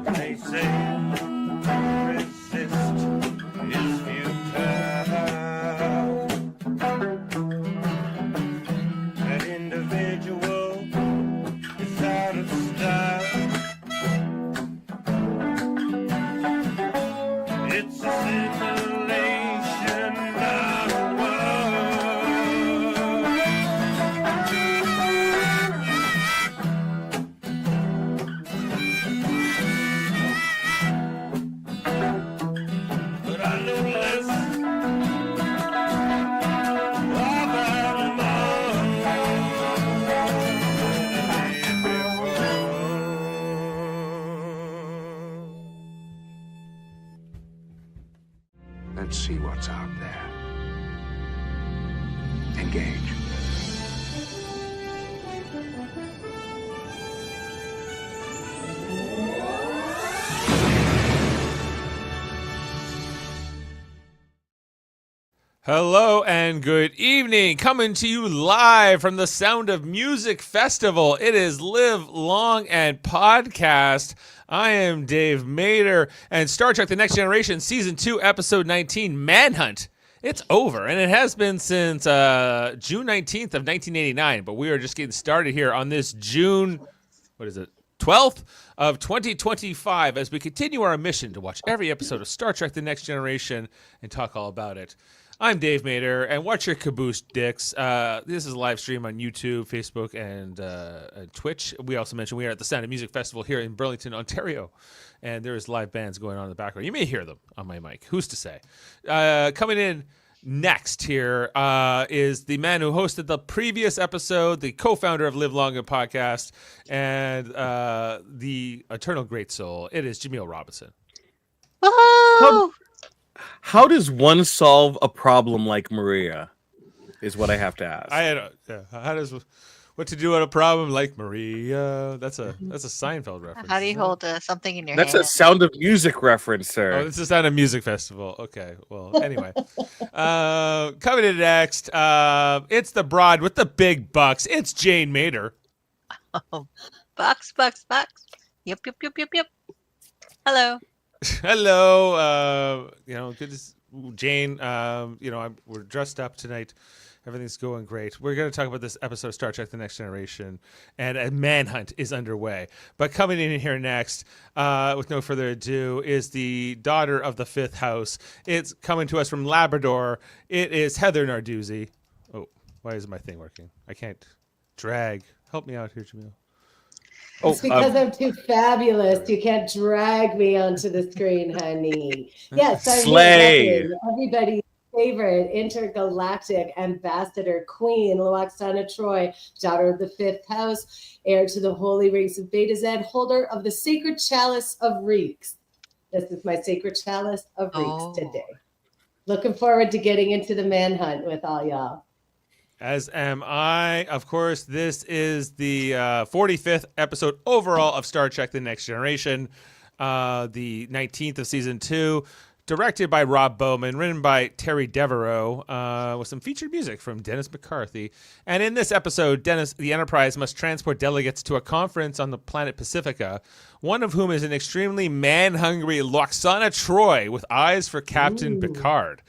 They say resist is futile. That individual is out of style. It's a simulation, not a but I know less about Let's see what's out there. Engage. Hello and good evening. Coming to you live from the Sound of Music Festival. It is Live Long and Podcast. I am Dave Mader, and Star Trek The Next Generation Season 2, Episode 19, Manhunt. It's over, and it has been since June 19th of 1989, but we are just getting started here on this June, 12th of 2025, as we continue our mission to watch every episode of Star Trek The Next Generation and talk all about it. I'm Dave Mader, and watch your caboose, dicks. This is a live stream on YouTube, Facebook, and Twitch. We also mentioned we are at the Sound of Music Festival here in Burlington, Ontario, and there's live bands going on in the background. You may hear them on my mic. Who's to say? Coming in next here is the man who hosted the previous episode, the co-founder of Live Long and Podcast, and the eternal great soul. It is Jaemeel Robinson. Woohoo! How does one solve a problem like Maria? Is what I have to ask. How does what to do on a problem like Maria? That's a Seinfeld reference. How do you hold something in your That's hand? a Sound of Music reference, sir. Oh, this is not a music festival. Okay, well, anyway. Coming in next, it's the broad with the big bucks. It's Jane Mader. Oh, bucks. Yep. Hello. Hello. Good to Jane. We're dressed up tonight. Everything's going great. We're going to talk about this episode of Star Trek The Next Generation, and a manhunt is underway. But coming in here next, with no further ado, is the daughter of the fifth house. It's coming to us from Labrador. It is Heather Narduzzi. Oh, why isn't my thing working? I can't drag. Help me out here, Jaemeel. It's because I'm too fabulous. You can't drag me onto the screen, honey. Yes, I'm Slay. Everybody's favorite intergalactic ambassador, Queen Loaxana Troy, daughter of the fifth house, heir to the holy rings of Beta Z, holder of the sacred chalice of Reeks. This is my sacred chalice of Reeks today. Looking forward to getting into the manhunt with all y'all. As am I. Of course, this is the 45th episode overall of Star Trek The Next Generation, the 19th of Season 2, directed by Rob Bowman, written by Terry Devereaux, with some featured music from Dennis McCarthy. And in this episode, the Enterprise must transport delegates to a conference on the planet Pacifica, one of whom is an extremely man-hungry Loaxana Troy with eyes for Captain Picard.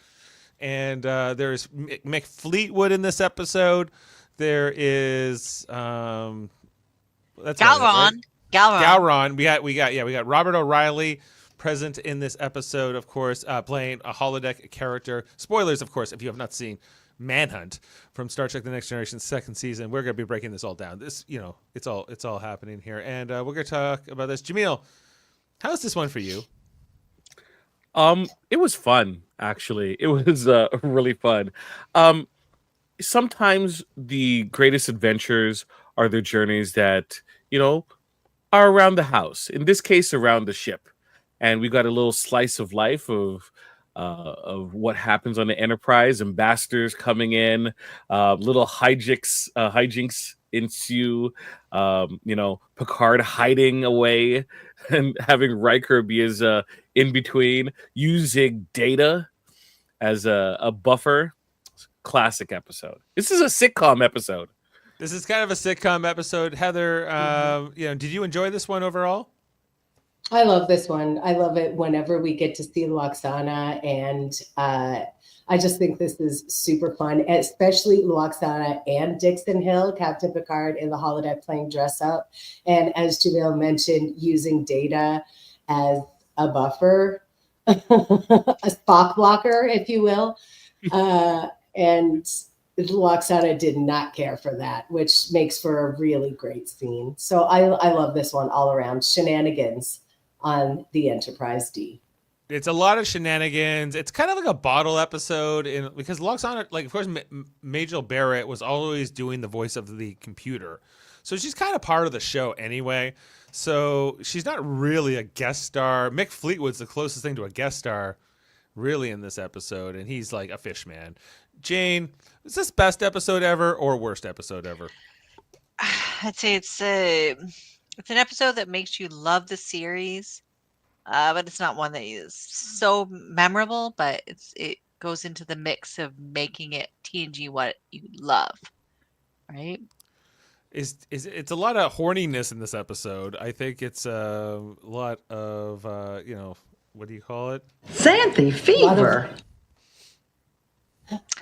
And there's Mick Fleetwood in this episode. There is Galron. Right? Galron. We got Robert O'Reilly present in this episode, of course, playing a holodeck character. Spoilers, of course, if you have not seen Manhunt from Star Trek: The Next Generation second season. We're going to be breaking this all down. This, it's all happening here, and we're going to talk about this. Jaemeel, how's this one for you? It was fun, actually. It was really fun. Sometimes the greatest adventures are the journeys that, are around the house. In this case, around the ship. And we got a little slice of life of what happens on the Enterprise, ambassadors coming in, little hijinks ensue, Picard hiding away and having Riker be his in between, using Data as a buffer. Classic episode. This is a sitcom episode. This is kind of a sitcom episode. Heather, did you enjoy this one overall? I love this one. I love it whenever we get to see Luoxana, and I just think this is super fun, especially Luoxana and Dixon Hill, Captain Picard in the holodeck playing dress up. And as Jaemeel mentioned, using Data as a buffer, a Spock blocker, if you will. And Luoxana did not care for that, which makes for a really great scene. So I love this one all around. Shenanigans on the Enterprise D. It's a lot of shenanigans. It's kind of like a bottle episode, because Luoxana, like, of course, Majel Barrett was always doing the voice of the computer, so she's kind of part of the show anyway. So she's not really a guest star. Mick Fleetwood's the closest thing to a guest star, really, in this episode, and he's like a fish man. Jane, is this best episode ever or worst episode ever? I'd say it's an episode that makes you love the series, but it's not one that is so memorable. But it goes into the mix of making it TNG what you love, right? It's a lot of horniness in this episode. I think it's a lot of what do you call it? Xanthe fever.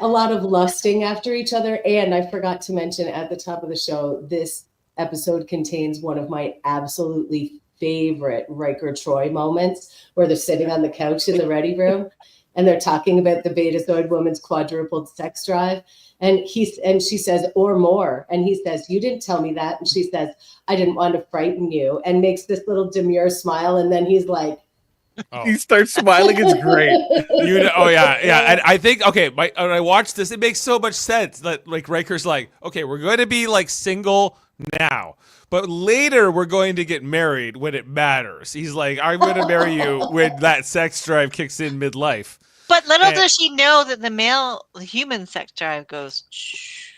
A lot of lusting after each other. And I forgot to mention at the top of the show, this episode contains one of my absolutely favorite Riker Troy moments, where they're sitting on the couch in the ready room and they're talking about the Betazoid woman's quadrupled sex drive. And she says, or more. And he says, you didn't tell me that. And she says, I didn't want to frighten you, and makes this little demure smile. And then he's like, He starts smiling. It's great. And I think, when I watched this, it makes so much sense that, like, Riker's like, okay, we're going to be like single now, but later we're going to get married when it matters. He's like, I'm going to marry you when that sex drive kicks in midlife. But little does she know that the human sex drive goes. Shh.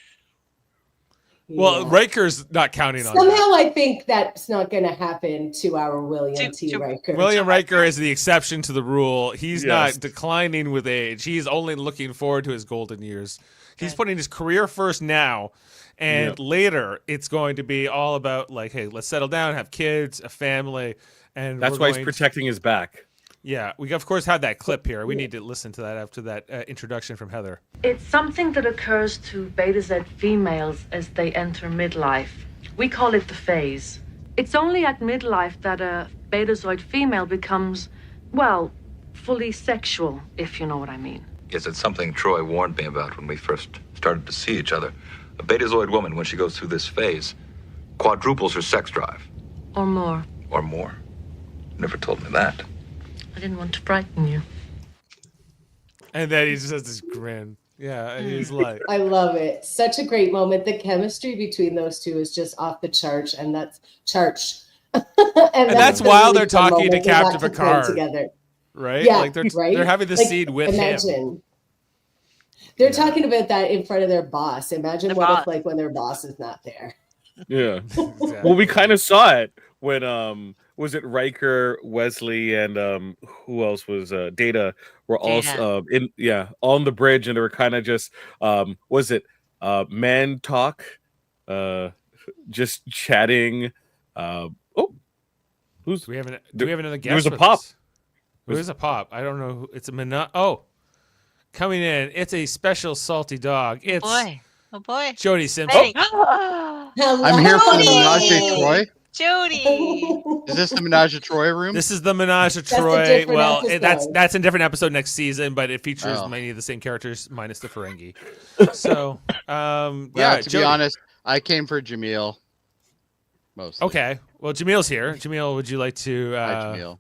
Well, yeah. Riker's not counting on Somehow that. I think that's not going to happen to our William T. Riker. William Riker is the exception to the rule. He's Yes. not declining with age. He's only looking forward to his golden years. He's Good. putting his career first now, and later it's going to be all about, like, hey, let's settle down, have kids, a family, and That's we're why he's going protecting his back. Yeah, we of course have that clip here. We need to listen to that after that introduction from Heather. It's something that occurs to Beta Z females as they enter midlife. We call it the phase. It's only at midlife that a Betazoid female becomes, well, fully sexual, if you know what I mean. Yes, it's something Troy warned me about when we first started to see each other. A Betazoid woman, when she goes through this phase, quadruples her sex drive. Or more. Or more. Never told me that. I didn't want to frighten you. And then he just has this grin. Yeah, and he's like, I love it. Such a great moment. The chemistry between those two is just off the charts, and that's and that's the while they're really fun talking to moment they got Captain play Picard. Together. right? Yeah, Like right? they're having the Like, scene with him. They're talking about that in front of their boss. Imagine The what boss. if, like, when their boss is not there. Yeah. Exactly. Well, we kind of saw it when was it Riker, Wesley, and who else was Data were all on the bridge, and they were kind of just was it man talk, just chatting. Do we have another guest? There was a with pop. us? Where's a pop? I don't know. It's a coming in. It's a special salty dog. It's Oh boy. Jody Simpson. Ready. Hello. I'm here for the Jody! Menage a Troy. Jody. Is this the Menage a Troy room? This is the Menage a a Troy. different Well, episode. that's a different episode next season, but it features Oh. many of the same characters minus the Ferengi. So, Yeah, to Jody. be honest, I came for Jaemeel. Mostly. Okay. Well, Jameel's here. Jaemeel, would you like to Hi, Jaemeel.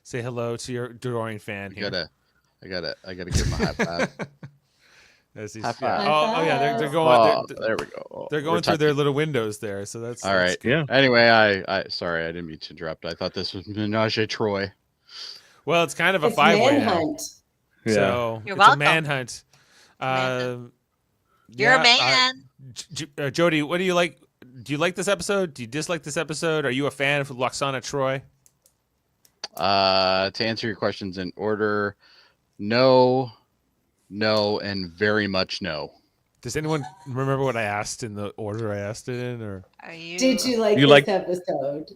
say hello to your adoring fan here? I gotta give him a high five. As he's- High five. Oh, yeah. They're going. Oh, they're, there we go. they're going through their little windows there. So that's All that's right. good. Yeah. Anyway, I sorry, I didn't mean to interrupt. I thought this was Menage a Troy. Well, it's kind of a It's five-way now. Manhunt. So You're it's welcome. a manhunt. Manhunt. Yeah, You're a man. Jody, what do you like? Do you like this episode? Do you dislike this episode? Are you a fan of Loxana Troy? To answer your questions in order, no, and very much no. Does anyone remember what I asked in the order I asked it in? Or Are you? Did you like You this like- episode?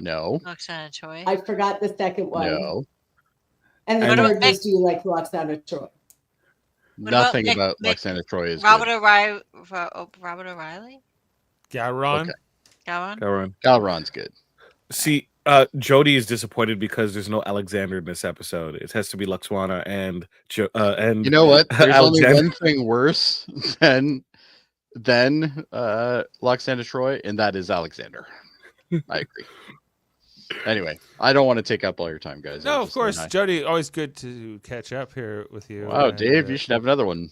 No. Roxana Troy. I forgot the second one. No. And the And- third was, do you like Roxana Troy? What about Nothing Mick- about Mick- Roxana Troy is Robert good. Robert O'Reilly. Garon. Okay. Garon. Go on. Galron's good. See, Jody is disappointed because there's no Alexander in this episode. It has to be Luxwana and You know what? There's only Alexander. one thing worse than Roxana Troy, and that is Alexander. I agree. Anyway, I don't want to take up all your time, guys. No, I'm of just course, saying Jody. Always good to catch up here with you. hi. Wow, and, Dave, you should have another one.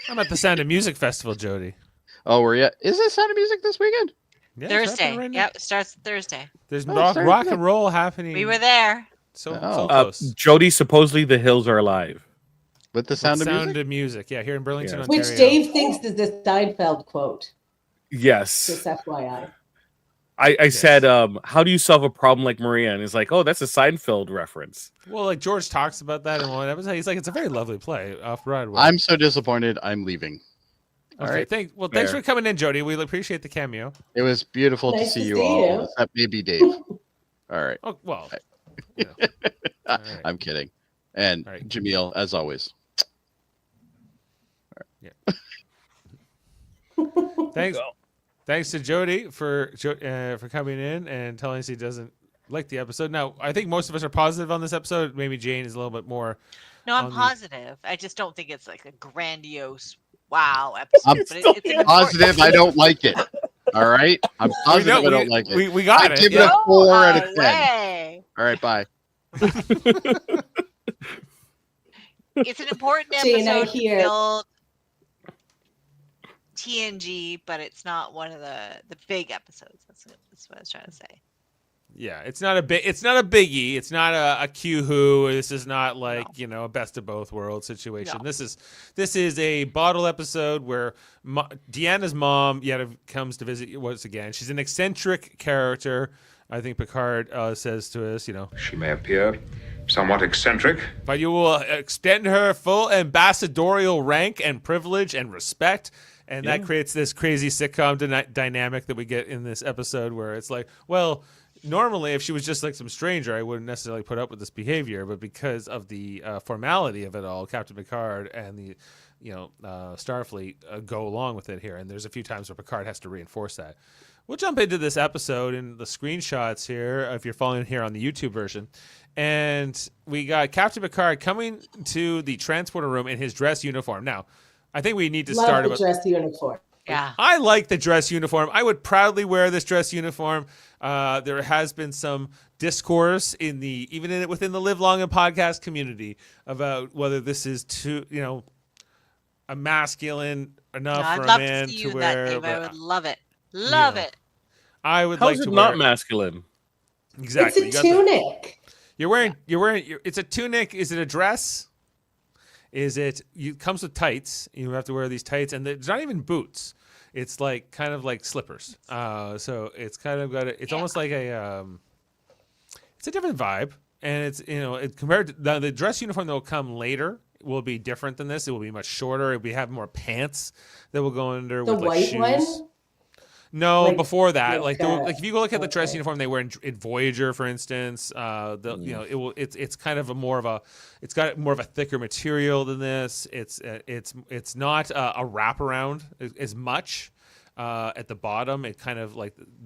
I'm at the Sound of Music Festival, Jody. Oh, we're yet. Is it Sound of Music this weekend? Yeah, it's happening Thursday. right now. Yep, it starts Thursday. There's Oh, rock sorry. and roll happening. We were there. so Oh. close. Jody, supposedly the hills are alive. With the Sound of Sound Music? of Music. Yeah, here in Burlington, Yeah. Ontario. Which Dave thinks is the Seinfeld quote. Yes. Just FYI. I said, how do you solve a problem like Maria? And he's like, oh, that's a Seinfeld reference. Well, like George talks about that in one episode. He's like, it's a very lovely play off Broadway. I'm so disappointed. I'm leaving. All okay, right. thanks Fair. for coming in, Jody. We appreciate the cameo. It was beautiful to Nice see to you see all, you. except maybe Dave. All right. Oh well. you know. All right. I'm kidding. And All right. Jaemeel, as always. Thanks to Jody for coming in and telling us he doesn't like the episode. Now, I think most of us are positive on this episode. Maybe Jane is a little bit more. No, I'm On the- positive. I just don't think it's like a grandiose wow episode. I'm but it's an important- Positive, I don't like it. All right? I'm positive I don't like it. We got I it. give it yeah. a 4 out of No 10. way. All right, bye. It's an important Jane, I episode to hear- build TNG, but it's not one of the big episodes. That's what I was trying to say. Yeah, it's not a biggie. It's not a Q-Who. This is not like a best of both worlds situation. No. This is a bottle episode where Deanna's mom comes to visit once again. She's an eccentric character. I think Picard says to us, She may appear somewhat eccentric. but you will extend her full ambassadorial rank and privilege and respect. And that creates this crazy sitcom dynamic that we get in this episode where it's like, well, normally if she was just like some stranger, I wouldn't necessarily put up with this behavior. But because of the formality of it all, Captain Picard and the Starfleet go along with it here. And there's a few times where Picard has to reinforce that. We'll jump into this episode and the screenshots here if you're following here on the YouTube version. And we got Captain Picard coming to the transporter room in his dress uniform. Now, I think we need to Love start the about. dress uniform. Yeah. I like the dress uniform. I would proudly wear this dress uniform. There has been some discourse within the Live Long and Podcast community about whether this is too, a masculine enough I'd for a love man to see to you in wear. that, Dave. I but would love it. Love Yeah. it. I would How like is to it wear not masculine? exactly. It's a You got the- tunic. You're wearing. It's a tunic. Is it a dress? Is it? It comes with tights. You have to wear these tights, and there's not even boots. It's like kind of like slippers. So it's kind of got. It's almost like a. It's a different vibe, and it's compared to the dress uniform that will come later will be different than this. It will be much shorter. It will have more pants that will go under The with like white shoes. one? No, Like- before that, like if you go look at the dress okay. uniform they wear in Voyager, for instance, it's kind of it's got more of a thicker material than this. It's not a wraparound as much. At the bottom, it kind of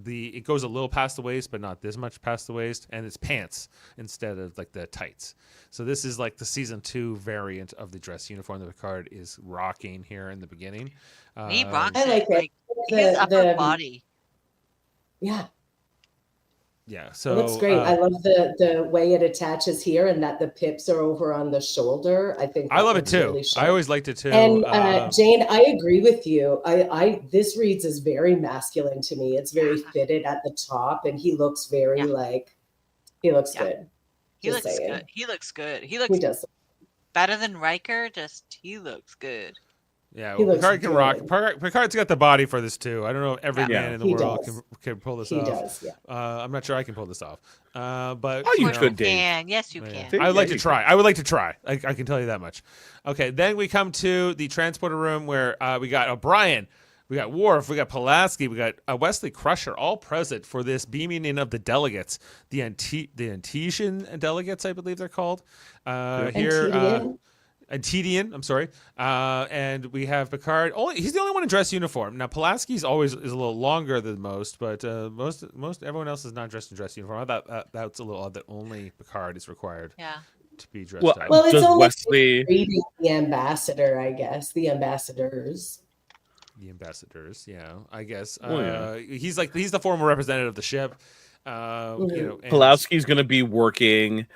it goes a little past the waist, but not this much past the waist, and it's pants instead of like the tights. So this is like the season 2 variant of the dress uniform that Picard is rocking here in the beginning. He rocks I like it. it. Like, his The- upper the- body. Yeah, Yeah, it so looks great. I love the way it attaches here and that the pips are over on the shoulder. I think I that love it looks too. really sharp. I always liked it too. And Jane, I agree with you. This reads as very masculine to me. It's very fitted at the top, and he looks very he looks Yeah. good. He Just looks saying. good. He looks good. He He looks does. better than Riker. He looks good. Yeah, He well, looks Picard can rock. good. Picard's got the body for this too. I don't know if every Yeah. man in the He world does. can pull this He off. does. Yeah. I'm not sure I can pull this off. But Oh, you Yes, could, Dave. can. Yes, you yeah. can. I would like Yeah, to you try. I would like to try. I can tell you that much. Okay, then we come to the transporter room where we got O'Brien. We got Worf, we got Pulaski, we got Wesley Crusher, all present for this beaming in of the delegates, the Antesian delegates, I believe they're called. Here, Antedian, I'm sorry. And we have Picard. He's the only one in dress uniform. Now Pulaski's always is a little longer than most, but most everyone else is not dressed in dress uniform. I thought that's a little odd that only Picard is required. Yeah. To be dressed up. Well, it's does only Wesley reading the ambassador, I guess. The ambassadors. The ambassadors, yeah, I guess. yeah. He's the former representative of the ship. You know, and Pulowski's going to be working.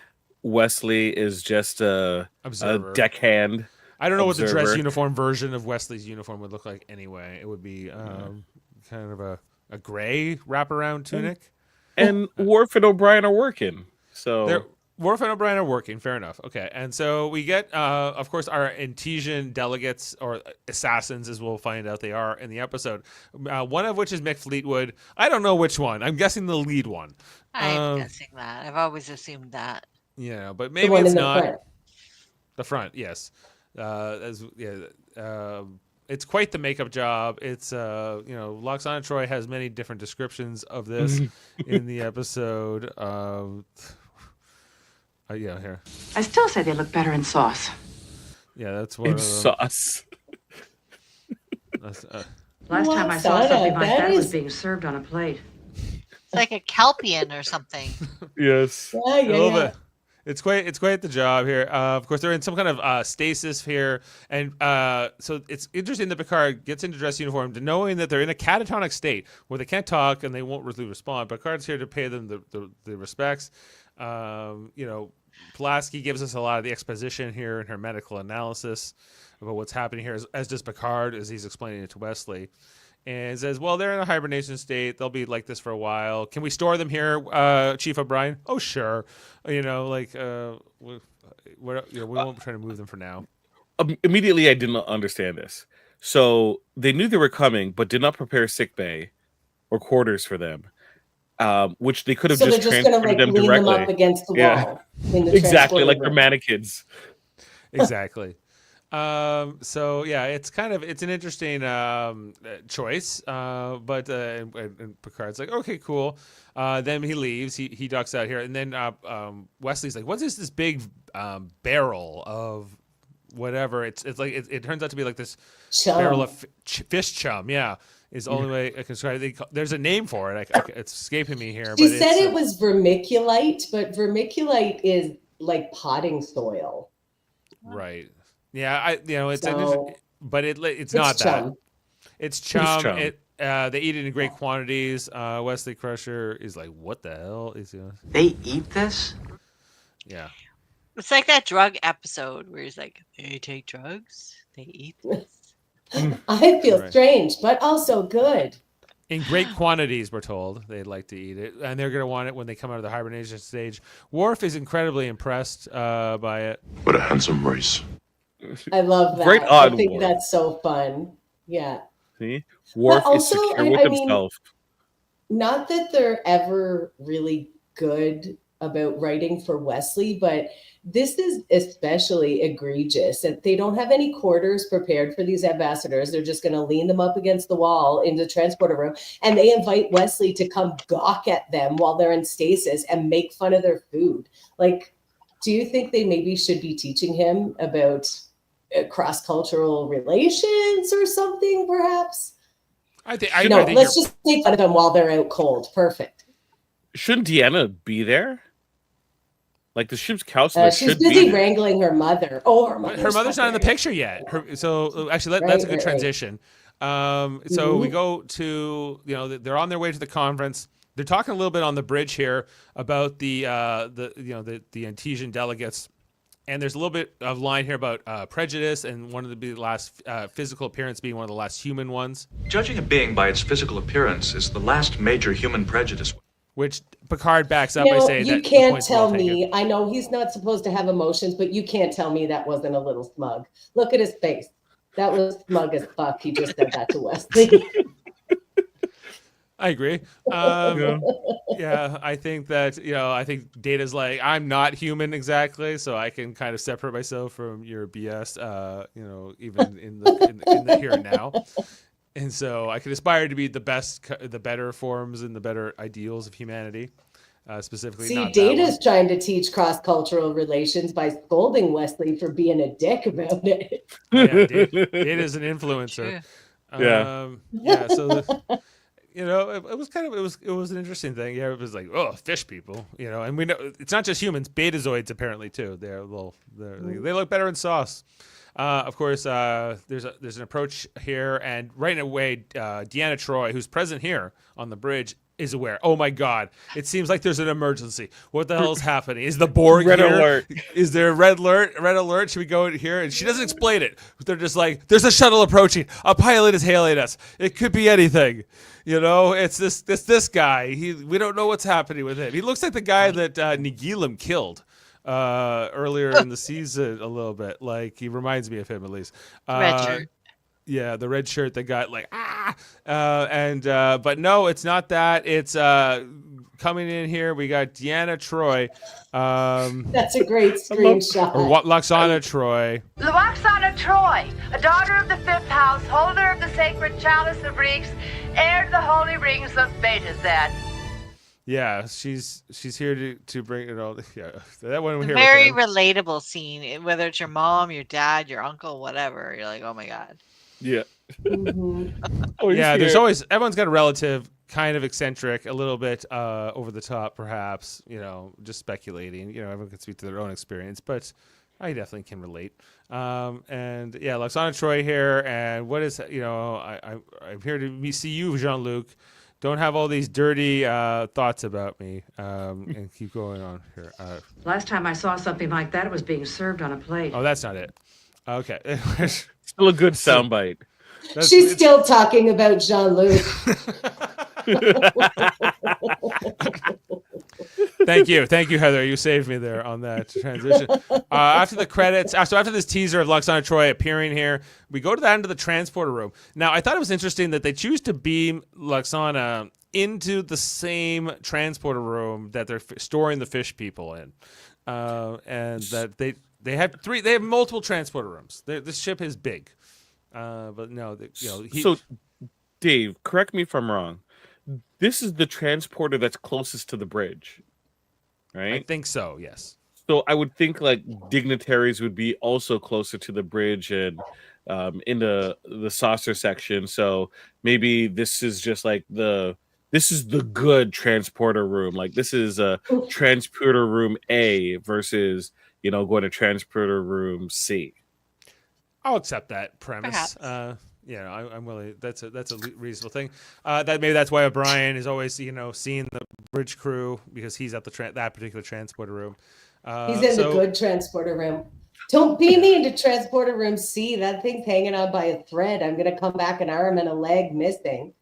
Wesley is just a Observer. deckhand. I don't know what the dress observer. uniform version of Wesley's uniform would look like anyway. It would be kind of a gray wraparound tunic. And Worf and O'Brien are working. So Worf and O'Brien are working. Fair enough. Okay. And so we get, of course, our Antesian delegates, or assassins, as we'll find out they are in the episode. One of which is Mick Fleetwood. I don't know which one. I'm guessing the lead one. I'm guessing that. I've always assumed that. Yeah, but The maybe one it's in the not. front. The front, yes. It's quite the makeup job. It's Loxana Troy has many different descriptions of this in the episode. Yeah, here. I still say they look better in sauce. Yeah, that's one in of them. sauce. That's, Last time I saw Loxana, something like that that was is- being served on a plate. It's like a Kelpian or something. Yes. Yeah, a little yeah. bit. It's quite the job here. Of course, they're in some kind of stasis here, and so it's interesting that Picard gets into dress uniform, to knowing that they're in a catatonic state where they can't talk and they won't really respond. Picard's here to pay them the respects. Pulaski gives us a lot of the exposition here in her medical analysis about what's happening here, as does Picard, as he's explaining it to Wesley. And says, well, they're in a hibernation state. They'll be like this for a while. Can we store them here, Chief O'Brien? Oh, sure. We won't try to move them for now. Immediately, I didn't understand this. So they knew they were coming, but did not prepare sick bay or quarters for them, which they could have So just they're just going to transported them lean them directly. up against the Yeah. wall. In the Exactly, transporter like they're room. mannequins. Exactly. So yeah, it's an interesting choice. But and Picard's like, okay, cool. Then he leaves. He ducks out here, and then Wesley's like, what is this big barrel of whatever? It's like it turns out to be like this Chum. barrel of fish chum. Yeah, is the only way I can describe it. There's a name for it. It's escaping me here. She but said it's, it was vermiculite, but vermiculite is like potting soil. right. Yeah, it's So- but it's not that. chum. It's chum. chum. They eat it in great quantities. Wesley Crusher is like, what the hell is he? They eat this? Yeah. It's like that drug episode where he's like, they take drugs, they eat this. I feel Right. strange, but also good. In great quantities, we're told they'd like to eat it, and they're gonna want it when they come out of the hibernation stage. Worf is incredibly impressed by it. What a handsome race. I love that. Great I on think Worf. that's so fun. Yeah. See, Worf is also, secure with I mean, himself. Not that they're ever really good about writing for Wesley, but this is especially egregious. That they don't have any quarters prepared for these ambassadors. They're just going to lean them up against the wall in the transporter room, and they invite Wesley to come gawk at them while they're in stasis and make fun of their food. Like, do you think they maybe should be teaching him about cross-cultural relations or something, perhaps? I think. No, I think let's you're- just make fun of them while they're out cold. Perfect. Shouldn't Deanna be there? Like the ship's counselor She's should busy be there. wrangling her mother. Oh, her Her mother's not in the there. picture yet. Actually, that's a good Right. transition. So we go to they're on their way to the conference. They're talking a little bit on the bridge here about the Antesian delegates, and there's a little bit of line here about prejudice, and one of the last physical appearance being one of the last human ones, Judging a being by its physical appearance is the last major human prejudice. which Picard backs up You by know, saying you that the can't point's well tell taken. me. I know he's not supposed to have emotions, but you can't tell me that wasn't a little smug. Look at his face. That was smug as fuck. He just said that to Wesley. I agree. Yeah, I think that I think Data's like, I'm not human exactly, so I can kind of separate myself from your BS. Even in the here and now. And so I could aspire to be the best, the better forms and the better ideals of humanity, specifically. See, not Data's trying to teach cross-cultural relations by scolding Wesley for being a dick about it. Oh, yeah, Data's an influencer. Yeah. So it was kind of it was an interesting thing. Yeah, it was like, oh, fish people, and we know it's not just humans. Betazoids apparently too. They look better in sauce. Of course, there's an approach here, and right away, Deanna Troi, who's present here on the bridge, is aware. Oh my God! It seems like there's an emergency. What the hell is happening? Is the Borg Red here? alert. Is there a red alert? Red alert? Should we go in here? And she doesn't explain it. They're just like, there's a shuttle approaching. A pilot is hailing us. It could be anything. It's this guy. We don't know what's happening with him. He looks like the guy that Nagilum killed earlier in the season a little bit. Like, he reminds me of him at least. Red shirt. Yeah, the red shirt that got like but no, it's not that. It's coming in here. We got Deanna Troi. That's a great screenshot. Or what? Loxana Troi. Luoxana Troi, a daughter of the fifth house, holder of the sacred chalice of reeks, heir to the holy rings of Beta Z. Yeah, she's here to bring it all. Yeah, that one here. Very relatable scene. Whether it's your mom, your dad, your uncle, whatever, you're like, oh my God. Yeah. Mm-hmm. Yeah, there's always everyone's got a relative kind of eccentric, a little bit over the top, perhaps. Just speculating. Everyone can speak to their own experience, but I definitely can relate. And yeah, Loxana Troi here, and what is I'm here to see you, Jean-Luc. Don't have all these dirty thoughts about me, and keep going on here. Last time I saw something like that, it was being served on a plate. Oh, that's not it. Okay. Still a good soundbite. She's still talking about Jean-Luc. Thank you, Heather. You saved me there on that transition. After the credits, so after this teaser of Loxana Troi appearing here, we go to the end of the transporter room. Now, I thought it was interesting that they choose to beam Loxana into the same transporter room that they're storing the fish people in, and that they have multiple transporter rooms. This ship is big, but no, So, Dave, correct me if I'm wrong. This is the transporter that's closest to the bridge, right? I think so, yes. So I would think like dignitaries would be also closer to the bridge and in the saucer section. So maybe this is just like this is the good transporter room. Like this is a transporter room A versus going to transporter room C. I'll accept that premise. Perhaps. I'm willing. That's a reasonable thing. That's why O'Brien is always seeing the bridge crew, because he's at that particular transporter room. He's in the good transporter room. Don't beam me into transporter room C. That thing's hanging on by a thread. I'm gonna come back an arm and a leg missing.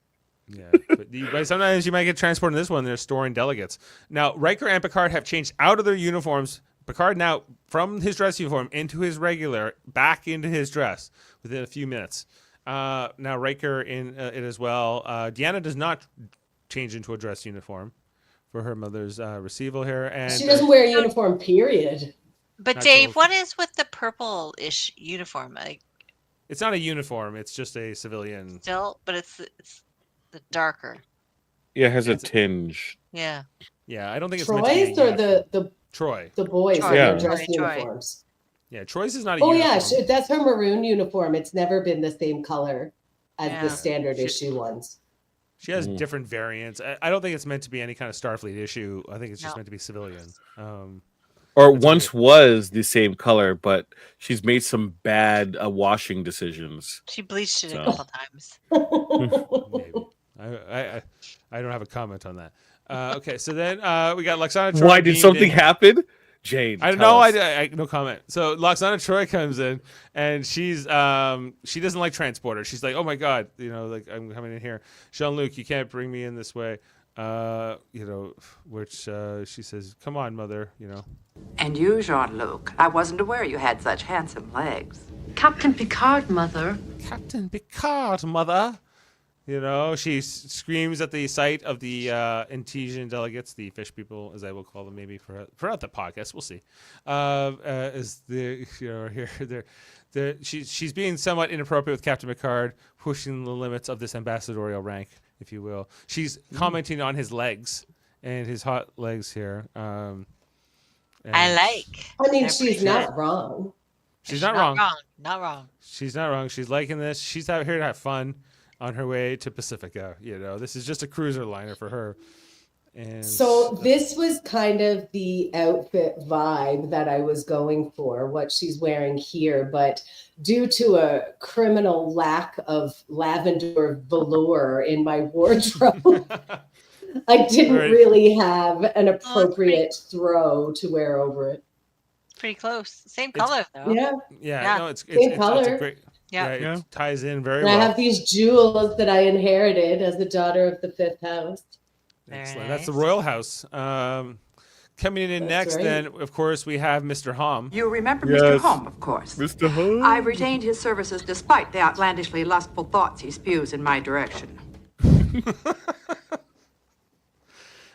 Yeah, but sometimes you might get transported in this one. They're storing delegates. Now, Riker and Picard have changed out of their uniforms. Picard now from his dress uniform into his regular, back into his dress within a few minutes. Now Riker in it as well. Deanna does not change into a dress uniform for her mother's receival here, and she doesn't wear a uniform. Period. But Dave, what is with the purple-ish uniform? Like, it's not a uniform; it's just a civilian. Still, but it's the darker. Yeah, it has a tinge. Yeah. Yeah, I don't think it's Troy's meant to be or the Troy. The boys in their dress uniforms. Yeah, Troy's is not a uniform. Yeah, that's her maroon uniform. It's never been the same color as the standard issue ones. She has different variants. I don't think it's meant to be any kind of Starfleet issue. I think it's just meant to be civilian. Or once was the same color, but she's made some bad washing decisions. She bleached it a couple times. Maybe. I don't have a comment on that. Okay, so then we got Loxana Troi. Why did something happen? Jane, I don't know. I no comment. So Loxana Troi comes in, and she doesn't like transporter. She's like, oh my God, like I'm coming in here. Jean-Luc, you can't bring me in this way. Which she says, come on, mother, And you, Jean-Luc, I wasn't aware you had such handsome legs. Captain Picard, mother. Captain Picard, mother. You know, she screams at the sight of the Intesian delegates, the fish people, as I will call them, maybe throughout the podcast. We'll see. As the here, she's being somewhat inappropriate with Captain Picard, pushing the limits of this ambassadorial rank, if you will. She's commenting on his legs and his hot legs here. I mean, she's not wrong. She's not wrong. Not wrong. She's not wrong. She's liking this. She's out here to have fun on her way to Pacifica. You know, this is just a cruiser liner for her. And so this was kind of the outfit vibe that I was going for, what she's wearing here. But due to a criminal lack of lavender velour in my wardrobe, I didn't really have an appropriate throw to wear over it. Pretty close. Same color, though. Yeah. No, it's same color. It's a great, it ties in very and well. I have these jewels that I inherited as the daughter of the fifth house. Excellent. That's the royal house. Coming in next, then, of course, we have Mr. Hom. You remember Mr. Hom, of course. Mr. Hom. I've retained his services despite the outlandishly lustful thoughts he spews in my direction.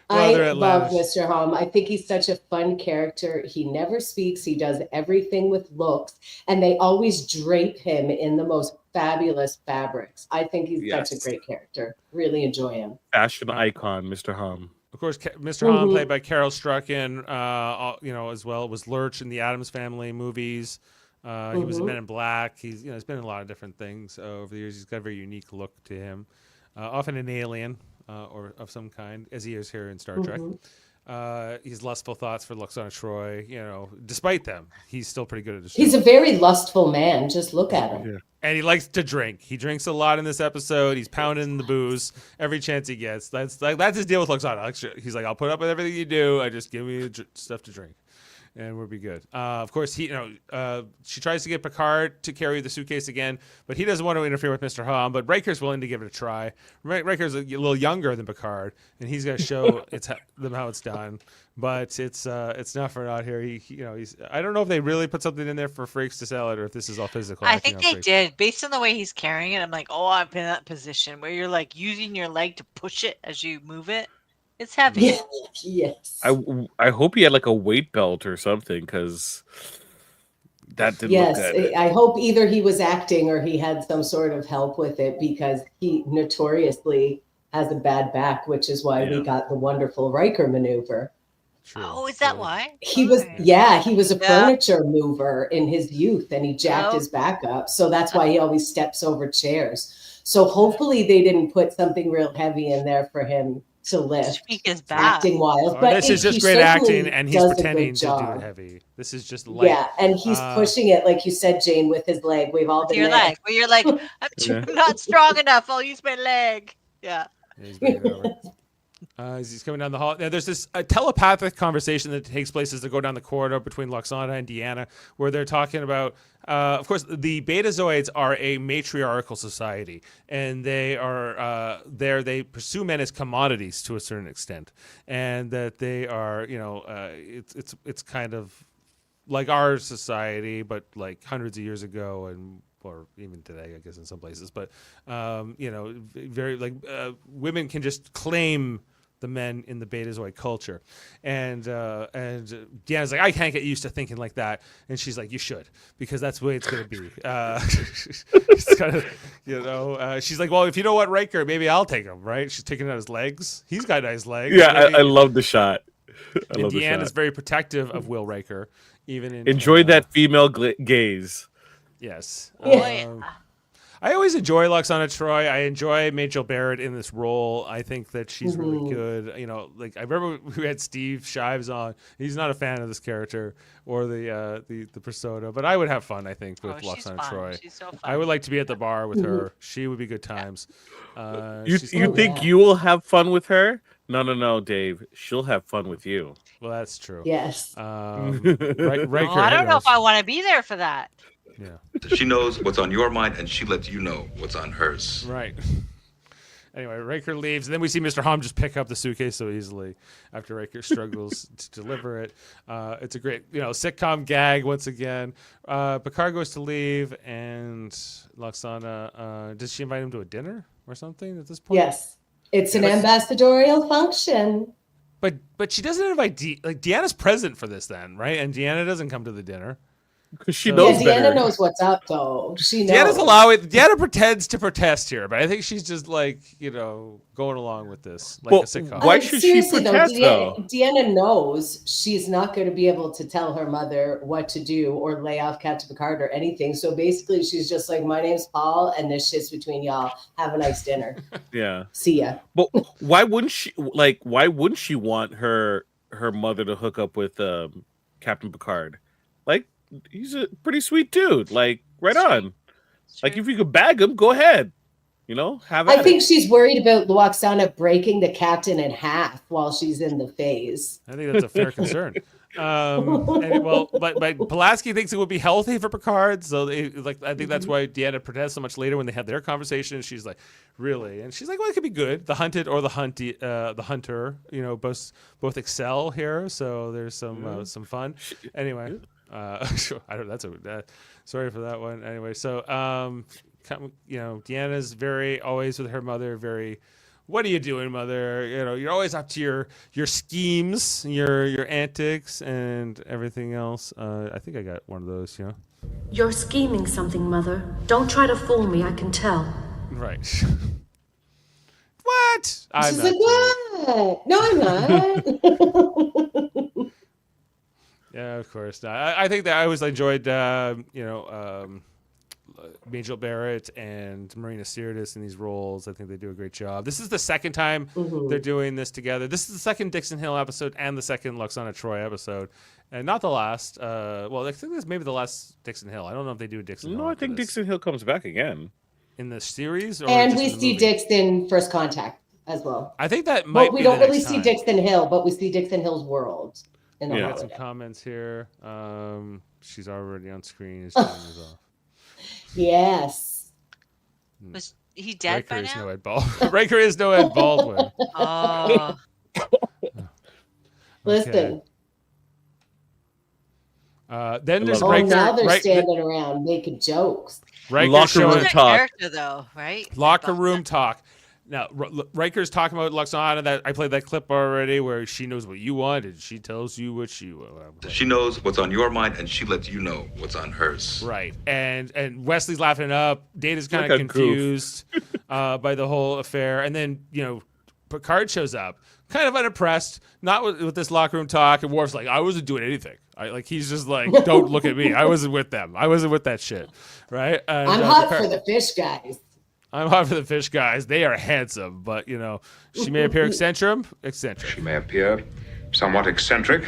I love Mr. Hom. I think he's such a fun character. He never speaks. He does everything with looks, and they always drape him in the most fabulous fabrics. I think he's such a great character. Really enjoy him. Fashion icon, Mr. Hom. Of course, Mr. Hom, played by Carol Struycken, as well, was Lurch in the Addams Family movies. He was in Men in Black. He's been in a lot of different things over the years. He's got a very unique look to him. Often an alien. Or of some kind, as he is here in Star Trek. His lustful thoughts for Lwaxana Troi, despite them, he's still pretty good at his job. He's a very lustful man. Just look at him. Yeah. And he likes to drink. He drinks a lot in this episode. He's pounding the booze every chance he gets. That's his deal with Lwaxana. He's like, I'll put up with everything you do. I just give me stuff to drink. And we'll be good. Of course, she tries to get Picard to carry the suitcase again, but he doesn't want to interfere with Mr. Hom. But Riker's willing to give it a try. Riker's a little younger than Picard, and he's going to show them how it's done. But it's not for naught here. I don't know if they really put something in there for Frakes to sell it, or if this is all physical. I think they did. Based on the way he's carrying it, I'm like, oh, I've been in that position where you're like using your leg to push it as you move it. It's heavy. Yes. I hope he had like a weight belt or something, because that didn't look good. I hope either he was acting or he had some sort of help with it, because he notoriously has a bad back, which is why we got the wonderful Riker maneuver. True. Oh, is that why? He was a furniture mover in his youth, and he jacked his back up. So that's why he always steps over chairs. So hopefully they didn't put something real heavy in there for him to lift. His back. Acting wise. But this is just great acting, and he's pretending to do it heavy. This is just light. Yeah, and he's pushing it, like you said, Jane, with his leg. We've all been your there. leg. Where you're like, I'm not strong enough. I'll use my leg. Yeah. He's bringing it over. As he's coming down the hall, now there's this telepathic conversation that takes place as they go down the corridor between Lwaxana and Deanna, where they're talking about, of course, the Betazoids are a matriarchal society, and they are they pursue men as commodities to a certain extent, and that they are, it's kind of like our society, but like hundreds of years ago, and or even today, I guess, in some places, but very like women can just claim the men in the Betazoid culture, and Deanna's like, I can't get used to thinking like that, and she's like, you should, because that's the way it's gonna be. It's kind of, she's like, well, if you know what, Riker, maybe I'll take him, right? She's taking out his legs. He's got nice legs. Yeah, I love the shot. And Deanna is very protective of Will Riker, even in enjoy that female gaze. Yes. Yeah. I always enjoy Lwaxana Troi. I enjoy Majel Barrett in this role. I think that she's really good. Like I remember we had Steve Shives on. He's not a fan of this character or the persona, but I would have fun, I think, with Lwaxana Troi. She's so fun. I would like to be at the bar with her. She would be good times. You think you will have fun with her? No, Dave. She'll have fun with you. Well, that's true. Yes. Riker, I don't know if I want to be there for that. Yeah. She knows what's on your mind, and she lets you know what's on hers. Right. Anyway, Riker leaves, and then we see Mr. Hom just pick up the suitcase so easily after Riker struggles to deliver it. It's a great, sitcom gag once again. Picard goes to leave, and Lwaxana, does she invite him to a dinner? or something at this point. Yes, it's an ambassadorial function. But she doesn't invite Deanna's present for this then, right? And Deanna doesn't come to the dinner. Because she knows better. Deanna knows what's up, though. She knows. Deanna pretends to protest here, but I think she's just like, going along with this like a sitcom. Why should she protest, though? Deanna knows she's not going to be able to tell her mother what to do or lay off Captain Picard or anything. So basically, she's just like, my name's Paul, and this shit's between y'all. Have a nice dinner. Yeah. See ya. But why wouldn't she want her mother to hook up with Captain Picard? Like, he's a pretty sweet dude. Like, right on. Like, if you could bag him, go ahead. I think she's worried about Luoxana breaking the captain in half while she's in the phase. I think that's a fair concern. But Pulaski thinks it would be healthy for Picard, so I think that's why Deanna protests so much later when they have their conversation. She's like, really, and she's like, well, it could be good. The hunted or the hunter, both excel here, so there's some fun. Anyway, sorry for that one. Anyway, so Deanna's very always with her mother, very. What are you doing, mother? You're always up to your schemes, your antics, and everything else. I think I got one of those. You're scheming something, Mother. Don't try to fool me. I can tell. Right. What? She's like, what? No, I'm not. Yeah, of course. No, I think that I always enjoyed, Majel Barrett and Marina Sirtis in these roles. I think they do a great job. This is the second time they're doing this together. This is the second Dixon Hill episode and the second Luxana Troy episode, and not the last. I think this may be the last Dixon Hill. I don't know if they do a Dixon Hill. No, I think Dixon Hill comes back again in the series, and we see Dixon First Contact as well. I think that might. But we don't really see Dixon Hill, but we see Dixon Hill's world. We got some comments here. She's already on screen. Yes. Was he dead by now? Riker is no Ed Baldwin. Oh. Listen. Then there's Riker. Now they're standing around making jokes. Locker room talk. Character, though, right? Locker room talk. Now, Riker's talking about Luxana. That I played that clip already, where she knows what you want and she tells you what she wants. She knows what's on your mind, and she lets you know what's on hers. Right, and Wesley's laughing it up. Data's kind of confused by the whole affair, and then Picard shows up, kind of unimpressed, not with this locker room talk. And Worf's like, I wasn't doing anything. He's just like, don't look at me. I wasn't with them. I wasn't with that shit. Right? And, I'm hot for the fish guys. I'm hot for the fish guys. They are handsome, but she may appear eccentric. She may appear somewhat eccentric,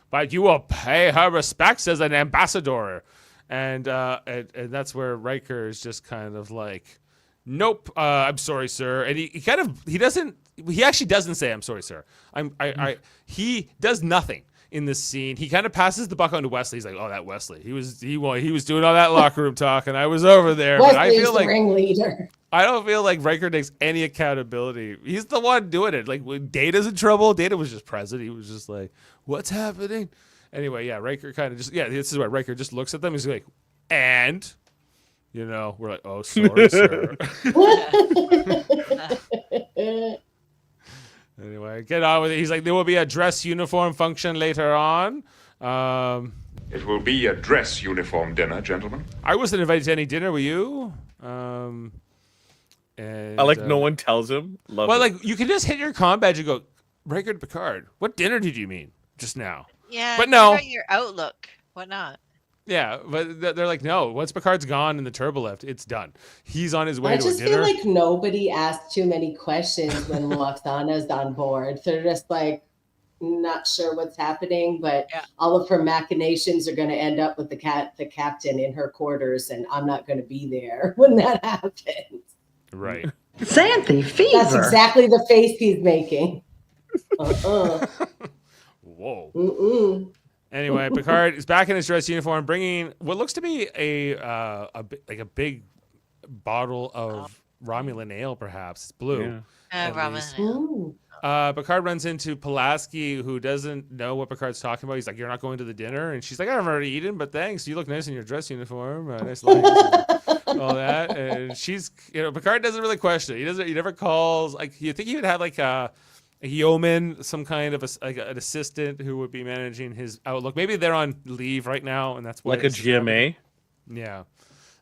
but you will pay her respects as an ambassador, and that's where Riker is just kind of like, nope, I'm sorry, sir, and he actually doesn't say I'm sorry, sir. He does nothing in this scene. He kind of passes the buck on to Wesley. He's like, oh, that Wesley. He was doing all that locker room talk, and I was over there. Wesley's but I feel like the ringleader. I don't feel like Riker takes any accountability. He's the one doing it. Like when Data's in trouble, Data was just present. He was just like, what's happening? Anyway, yeah, Riker kind of just this is why Riker just looks at them. He's like, and we're like, oh, sorry, sir. Anyway, get on with it. He's like, there will be a dress uniform function later on. It will be a dress uniform dinner, gentlemen. I wasn't invited to any dinner. Were you? And I like no one tells him. You can just hit your comm badge and go, Riker Picard, what dinner did you mean just now? Yeah, but no. Your outlook. What not? Yeah, but they're like, no. Once Picard's gone in the turbolift, it's done. He's on his way to a dinner. I just feel like nobody asked too many questions when Luoxana's on board. So they're just like, not sure what's happening, but all of her machinations are going to end up with the captain in her quarters, and I'm not going to be there when that happens. Right. Xanthe fever. That's exactly the face he's making. Whoa. Anyway, Picard is back in his dress uniform, bringing what looks to be a big bottle of Romulan ale, perhaps. It's blue. Romulan ale. Picard runs into Pulaski, who doesn't know what Picard's talking about. He's like, "You're not going to the dinner," and she's like, "I've already eaten, but thanks. You look nice in your dress uniform. Nice legs, and all that." And she's, Picard doesn't really question it. He doesn't. He never calls. Like, you think he would have like a yeoman, some kind of an assistant who would be managing his Outlook. Maybe they're on leave right now, and that's why like a GMA. Yeah.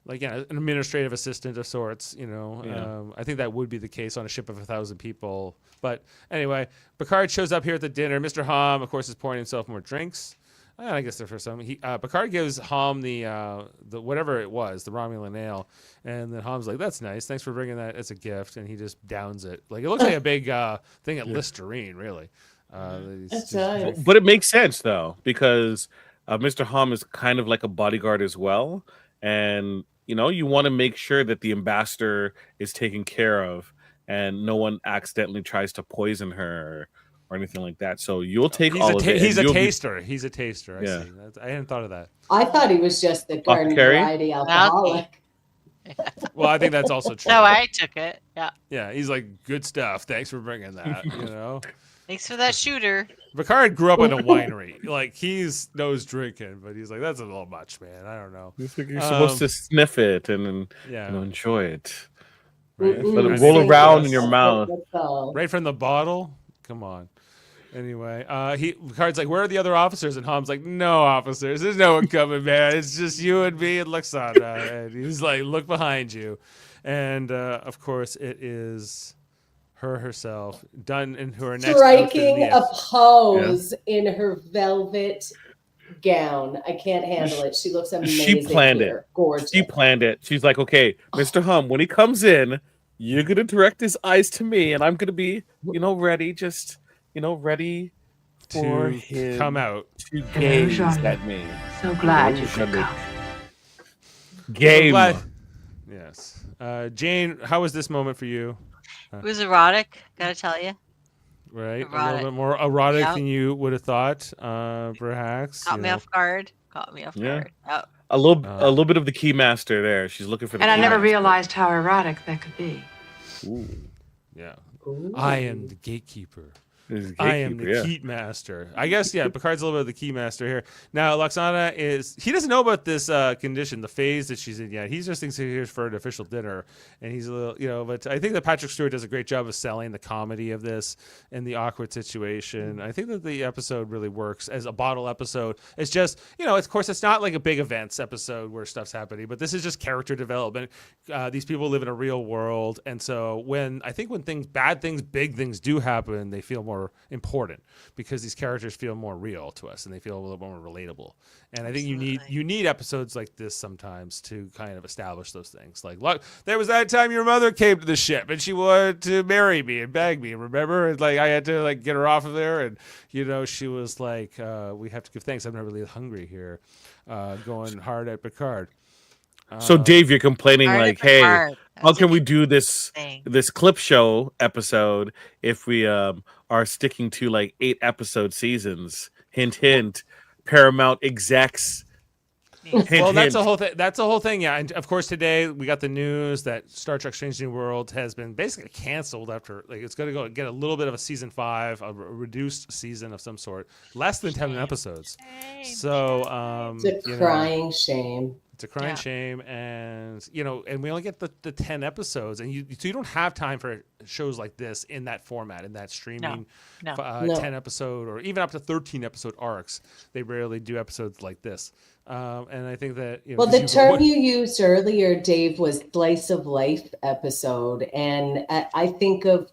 Like, an administrative assistant of sorts, I think that would be the case on a ship of 1,000 people. But anyway, Picard shows up here at the dinner. Mr. Hom, of course, is pouring himself more drinks. I guess they're for some. Picard gives Hom the whatever it was, the Romulan ale, and then Hom's like, "That's nice. Thanks for bringing that as a gift." And he just downs it. Like, it looks like a big thing at Listerine, really. That's nice. But it makes sense though, because Mr. Hom is kind of like a bodyguard as well, and you want to make sure that the ambassador is taken care of, and no one accidentally tries to poison her or anything like that. So you'll take all of it. He's a taster. He's a taster. I see. I hadn't thought of that. I thought he was just the garden variety alcoholic. Well, I think that's also true. No, I took it. Yeah. Yeah, he's like, "Good stuff. Thanks for bringing that." Thanks for that shooter. Picard grew up in a winery. Like, he knows drinking, but he's like, "That's a little much, man. I don't know." You're supposed to sniff it and enjoy it. Right? Let it roll around in your mouth. Right from the bottle? Come on. Anyway, Picard's like, "Where are the other officers?" And Hom's like, "No officers. There's no one coming, man. It's just you and me and Laxana." And he's like, "Look behind you." And, of course, it is her herself, done in her next striking a pose in her velvet gown. I can't handle it. She looks amazing. She planned here. it. Gorgeous. She planned it. She's like, "Okay, Mr. Hom, when he comes in, you're gonna direct his eyes to me, and I'm gonna be, ready, just, ready for him come out to gaze at me." So glad you could come. Game. Yes. Jane, how was this moment for you? It was erotic, gotta tell you. Right, Erotic. a little bit more erotic than you would have thought, perhaps. Caught me off guard. Caught me off guard. Oh. A little bit of the keymaster there. She's looking for the And I never keymaster. realized how erotic that could be. Ooh. Yeah. Ooh. I am the gatekeeper. He's a I am the gatekeeper, key master. I guess, Picard's a little bit of the key master here. Now, Laxana he doesn't know about this condition, the phase that she's in yet. He just thinks he's here for an official dinner. And he's a little, but I think that Patrick Stewart does a great job of selling the comedy of this and the awkward situation. I think that the episode really works as a bottle episode. It's just, of course, it's not like a big events episode where stuff's happening, but this is just character development. These people live in a real world. And so when bad things, big things do happen, they feel more important because these characters feel more real to us and they feel a little more relatable. And I think you need episodes like this sometimes to kind of establish those things. Like, look, there was that time your mother came to the ship and she wanted to marry me and beg me. Remember? And like I had to get her off of there, and she was like, "We have to give thanks. I'm not really hungry here." Going hard at Picard. So Dave, you're complaining Hard like, at Picard. "Hey, how can we do this clip show episode if we are sticking to 8 episode seasons?" Hint, hint. Paramount execs. Well, that's the whole thing. That's the whole thing, yeah. And of course, today we got the news that Star Trek: Strange New World has been basically canceled after it's going to go get a little bit of a season 5, a reduced season of some sort, less than 10 episodes. So it's a crying shame. It's a crying shame, and and we only get the 10 episodes, and so you don't have time for shows like this in that format, in that streaming 10 episode or even up to 13 episode arcs. They rarely do episodes like this, and I think that the term you used earlier, Dave, was slice of life episode, and I think of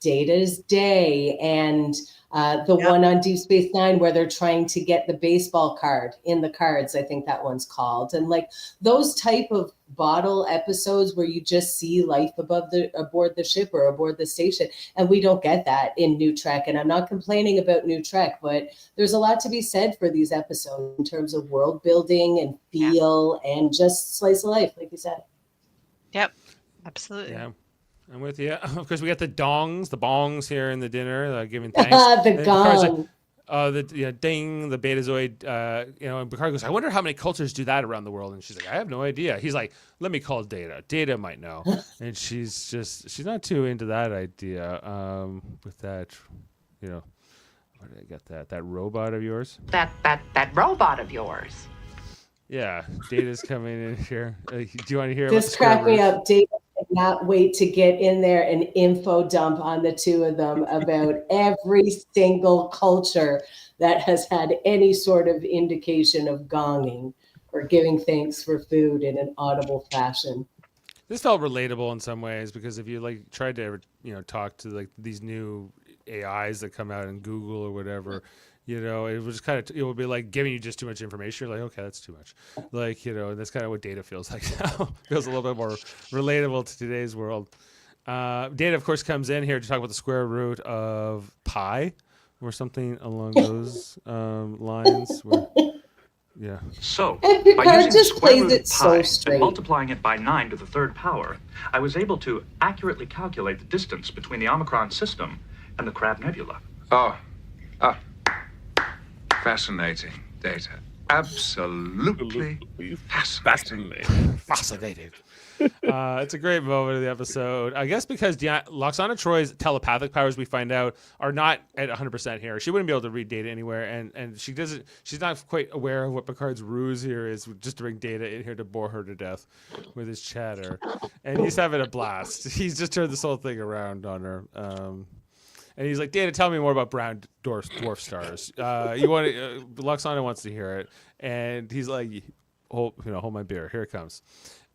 Data's Day and the one on Deep Space Nine where they're trying to get the baseball card in the cards. I think that one's called. And those type of bottle episodes where you just see life aboard the ship or aboard the station. And we don't get that in New Trek. And I'm not complaining about New Trek, but there's a lot to be said for these episodes in terms of world building and feel and just slice of life, like you said. Yep, absolutely. Yeah. I'm with you. Of course, we got the bongs here in the dinner, giving thanks. The gong. Ding, the Betazoid, and Picard goes, I wonder how many cultures do that around the world. And she's like, I have no idea. He's like, let me call Data. Data might know. And she's not too into that idea. With that, where did I get that? That robot of yours? That robot of yours. Yeah, Data's coming in here. Do you want to hear This cracked me up. Data cannot wait to get in there and info dump on the two of them about every single culture that has had any sort of indication of gonging or giving thanks for food in an audible fashion. This felt relatable in some ways because if you tried to talk to these new AIs that come out in Google or whatever, it was it would be like giving you just too much information. You're like, okay, that's too much. And that's kind of what Data feels like now. Feels a little bit more relatable to today's world. Data, of course, comes in here to talk about the square root of pi or something along those lines. Yeah. So, And by Picard using the just square plays root it of so pi straight. and multiplying it by 9 to the third power, I was able to accurately calculate the distance between the Omicron system and the Crab Nebula. Fascinating data. Absolutely fascinating. Fascinating. It's a great moment of the episode. I guess because Loxana Troy's telepathic powers, we find out, are not at 100% here. She wouldn't be able to read Data anywhere, and she's not quite aware of what Picard's ruse here is, just to bring Data in here to bore her to death with his chatter. And he's having a blast. He's just turned this whole thing around on her. And he's like, Data, tell me more about brown dwarf stars. Loxana wants to hear it. And he's like, hold my beer. Here it comes.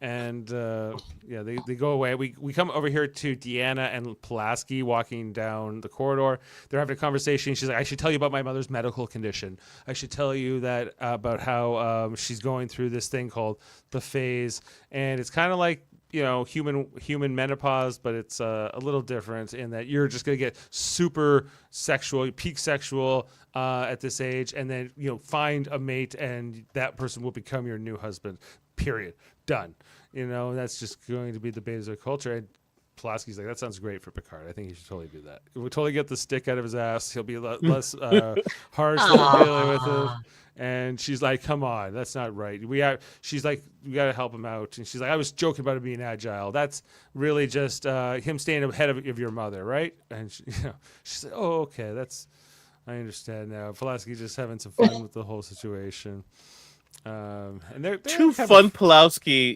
And they go away. We come over here to Deanna and Pulaski walking down the corridor. They're having a conversation. She's like, I should tell you about my mother's medical condition. I should tell you that about how she's going through this thing called the phase. And it's kind of like, human menopause, but it's a little different in that you're just going to get super sexual, peak sexual at this age, and then, find a mate, and that person will become your new husband, period. Done. That's just going to be the Betazoid culture. And Pulaski's like, that sounds great for Picard. I think he should totally do that. It would totally get the stick out of his ass. He'll be a lot less harsh than dealing with him. And she's like, come on, that's not right. She's like, we got to help him out. And she's like, I was joking about him being agile. That's really just him staying ahead of your mother, right? And she's like, oh, okay, I understand now. Pulaski's just having some fun with the whole situation. And they're two fun Pulaski,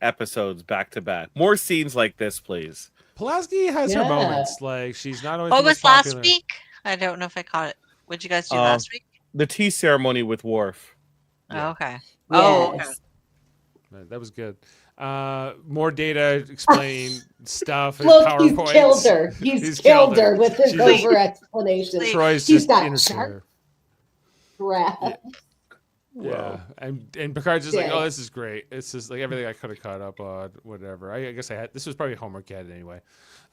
episodes back to back. More scenes like this, please. Pulaski has her moments. Like, she's not always. What was popular. last week? I don't know if I caught it. What did you guys do last week? The tea ceremony with Worf. Oh, okay. Yes. Oh, okay. That was good. More Data explaining stuff. Look, he's killed her. He's killed her with his over explanation. Troy's He's just got sharp crap. Yeah, and Picard's just like, oh, this is great. It's just like everything I could have caught up on, whatever. I guess I had. This was probably homework I had anyway.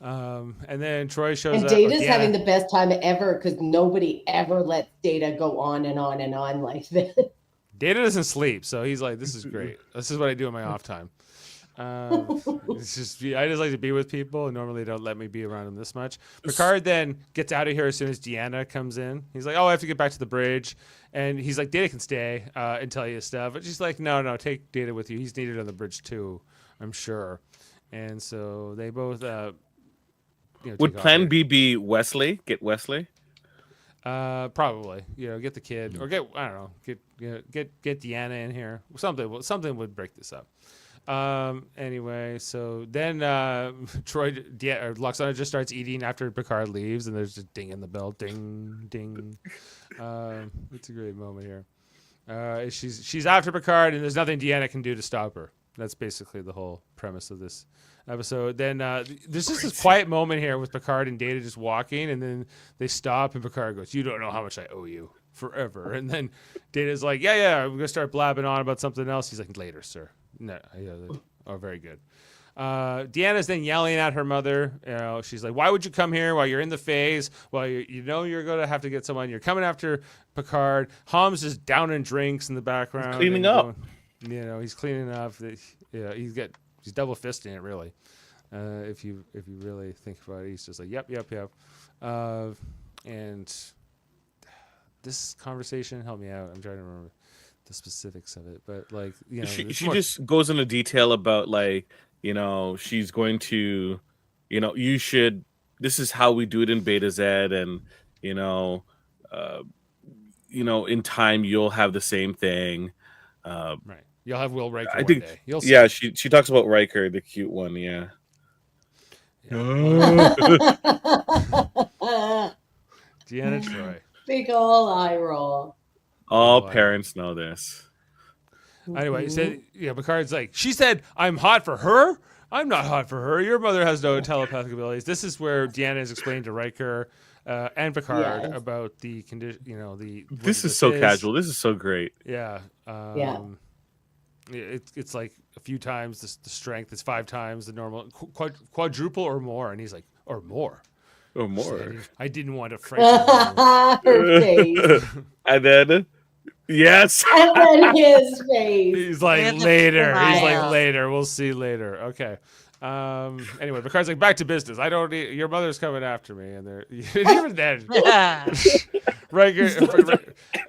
And then Troy shows up. And Data's having the best time ever because nobody ever lets Data go on and on and on like this. Data doesn't sleep, so he's like, this is great. This is what I do in my off time. It's just I just like to be with people, and normally they don't let me be around them this much. Picard then gets out of here as soon as Deanna comes in. He's like, oh, I have to get back to the bridge, and he's like, Data can stay and tell you stuff, but she's like, no, take Data with you. He's needed on the bridge too, I'm sure. And so they both would Plan B be Wesley? Get Wesley? Probably. Get the kid, or get Deanna in here. Something would break this up. Anyway, so then Loxana just starts eating after Picard leaves, and there's just ding in the bell, ding, ding. It's a great moment here. She's after Picard, and there's nothing Deanna can do to stop her. That's basically the whole premise of this episode. Then there's just this quiet moment here with Picard and Data just walking, and then they stop, and Picard goes, "You don't know how much I owe you forever." And then Data's like, "Yeah, I'm gonna start blabbing on about something else." He's like, "Later, sir." No, oh, very good. Deanna's then yelling at her mother. She's like, "Why would you come here while you're in the phase? While you're going to have to get someone. You're coming after Picard." Holmes is down in drinks in the background, he's cleaning up. He's cleaning up. He's double fisting it really. If you really think about it, he's just like, yep. And this conversation? Help me out. I'm trying to remember the specifics of it, but like, you know, She it's she more- just goes into detail about like, you know, she's going to, you know, you should. This is how we do it in Beta Z, and you know, uh, in time you'll have the same thing. right. You'll have Will Riker I one think, day. You'll see. yeah, she talks about Riker, the cute one, yeah. Deanna Troy. Big ol' eye roll. All Boy. parents know this. Anyway, he said, Picard's like, she said, I'm hot for her. I'm not hot for her. Your mother has no telepathic abilities. This is where Deanna is explaining to Riker and Picard Yes. about the condition, what This is so casual. This is so great. Yeah. Yeah. It's like a few times the strength. It's 5 times the normal, quadruple or more. And he's like, or more. Or She's more. like, I didn't want to frighten Her face. And then, yes. And then his face. He's like, With a later. He's like, smile. later. We'll see later. Okay. Anyway, Picard's like, back to business. I don't need, your mother's coming after me. And they're, even then, Riker,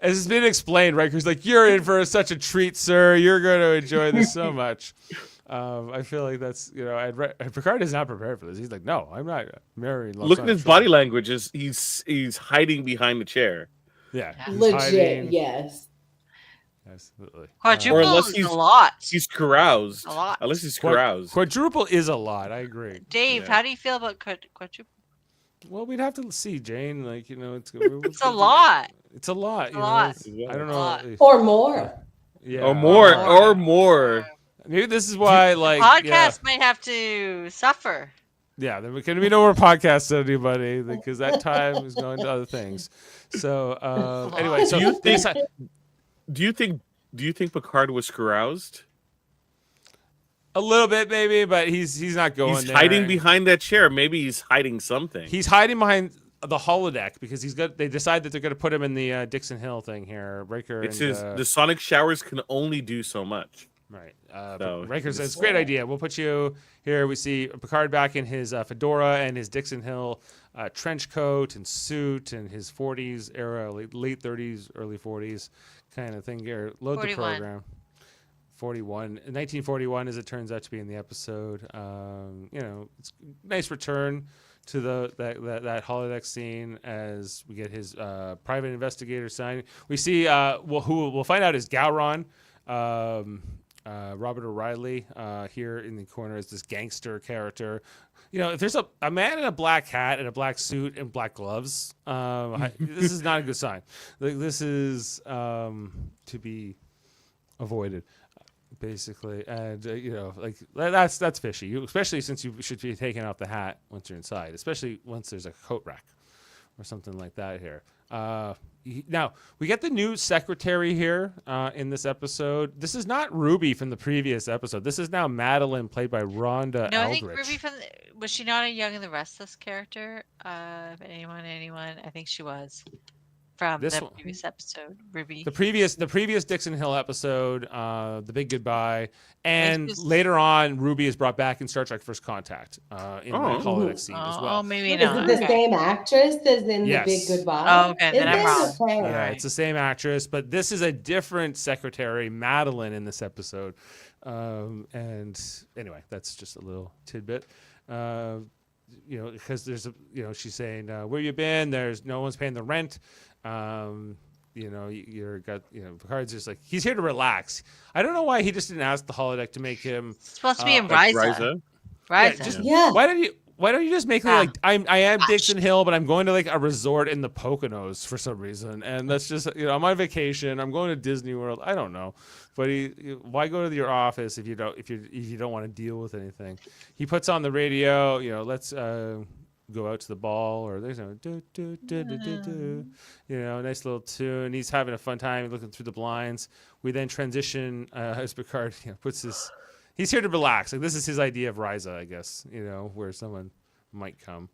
as it's been explained, Riker's like, you're in for such a treat, sir. You're going to enjoy this so much. I feel like that's, and Picard is not prepared for this. He's like, no, I'm not marrying. Look at his body language. He's hiding behind the chair. Yeah. he's Legit, hiding. yes. Absolutely. Quadruple Or unless is he's a lot. He's caroused. A lot. Unless he's caroused. Quadruple is a lot. I agree. Dave, Yeah. how do you feel about quadruple? Well, we'd have to see, Jane. Like, it's It's a lot. It's a lot. It's a lot. I don't A know. lot. Or more. Yeah. Or more. Maybe this is why, like, Podcast might have to suffer. yeah, there can be no more podcasts to anybody because that time is going to other things. So, anyway, so Do you think Picard was caroused? a little bit maybe, but he's not going. He's there. hiding behind that chair. Maybe he's hiding something. He's hiding behind the holodeck because they decide that they're going to put him in the Dixon Hill thing here. Riker. It's and, the sonic showers can only do so much. Right. So Riker says, great idea. We'll put you here. We see Picard back in his fedora and his Dixon Hill trench coat and suit and his 40s era, late 30s, early 40s kind of thing here. Load 41. the program. 1941, as it turns out to be in the episode. It's a nice return to that holodeck scene as we get his private investigator signing. We see who we'll find out is Gowron. Robert O'Reilly here in the corner as this gangster character. If there's a man in a black hat and a black suit and black gloves, this is not a good sign. Like, this is to be avoided, basically. And that's fishy. Especially since you should be taking off the hat once you're inside, especially once there's a coat rack or something like that here. Now, we get the new secretary here in this episode. This is not Ruby from the previous episode. This is now Madeline, played by Rhonda No, I Eldridge. think Ruby was she not a Young and the Restless character? Anyone? I think she was from This the one- previous episode. Ruby. The previous Dixon Hill episode, The Big Goodbye, and just- later on, Ruby is brought back in Star Trek First Contact in the holodeck scene as well. Oh, maybe Is not. it the same actress as in Yes. The Big Goodbye? Oh, okay, then Is I'm it? wrong. Okay. Yeah, Alright. it's the same actress, but this is a different secretary, Madeline, in this episode. And anyway, that's just a little tidbit. Because there's she's saying, where you been? There's no one's paying the rent. Picard's just like, he's here to relax. I don't know why he just didn't ask the holodeck to make him supposed to be in like Ryza. Ryza? Yeah. Why don't you just make me like I am Dixon Hill, but I'm going to like a resort in the Poconos for some reason, and that's just I'm on vacation. I'm going to Disney World. I don't know, but why go to your office if you don't want to deal with anything? He puts on the radio. Let's go out to the ball, or there's nice little tune. He's having a fun time looking through the blinds. We then transition as Picard puts this. He's here to relax. Like, this is his idea of Ryza, I guess, where someone might come.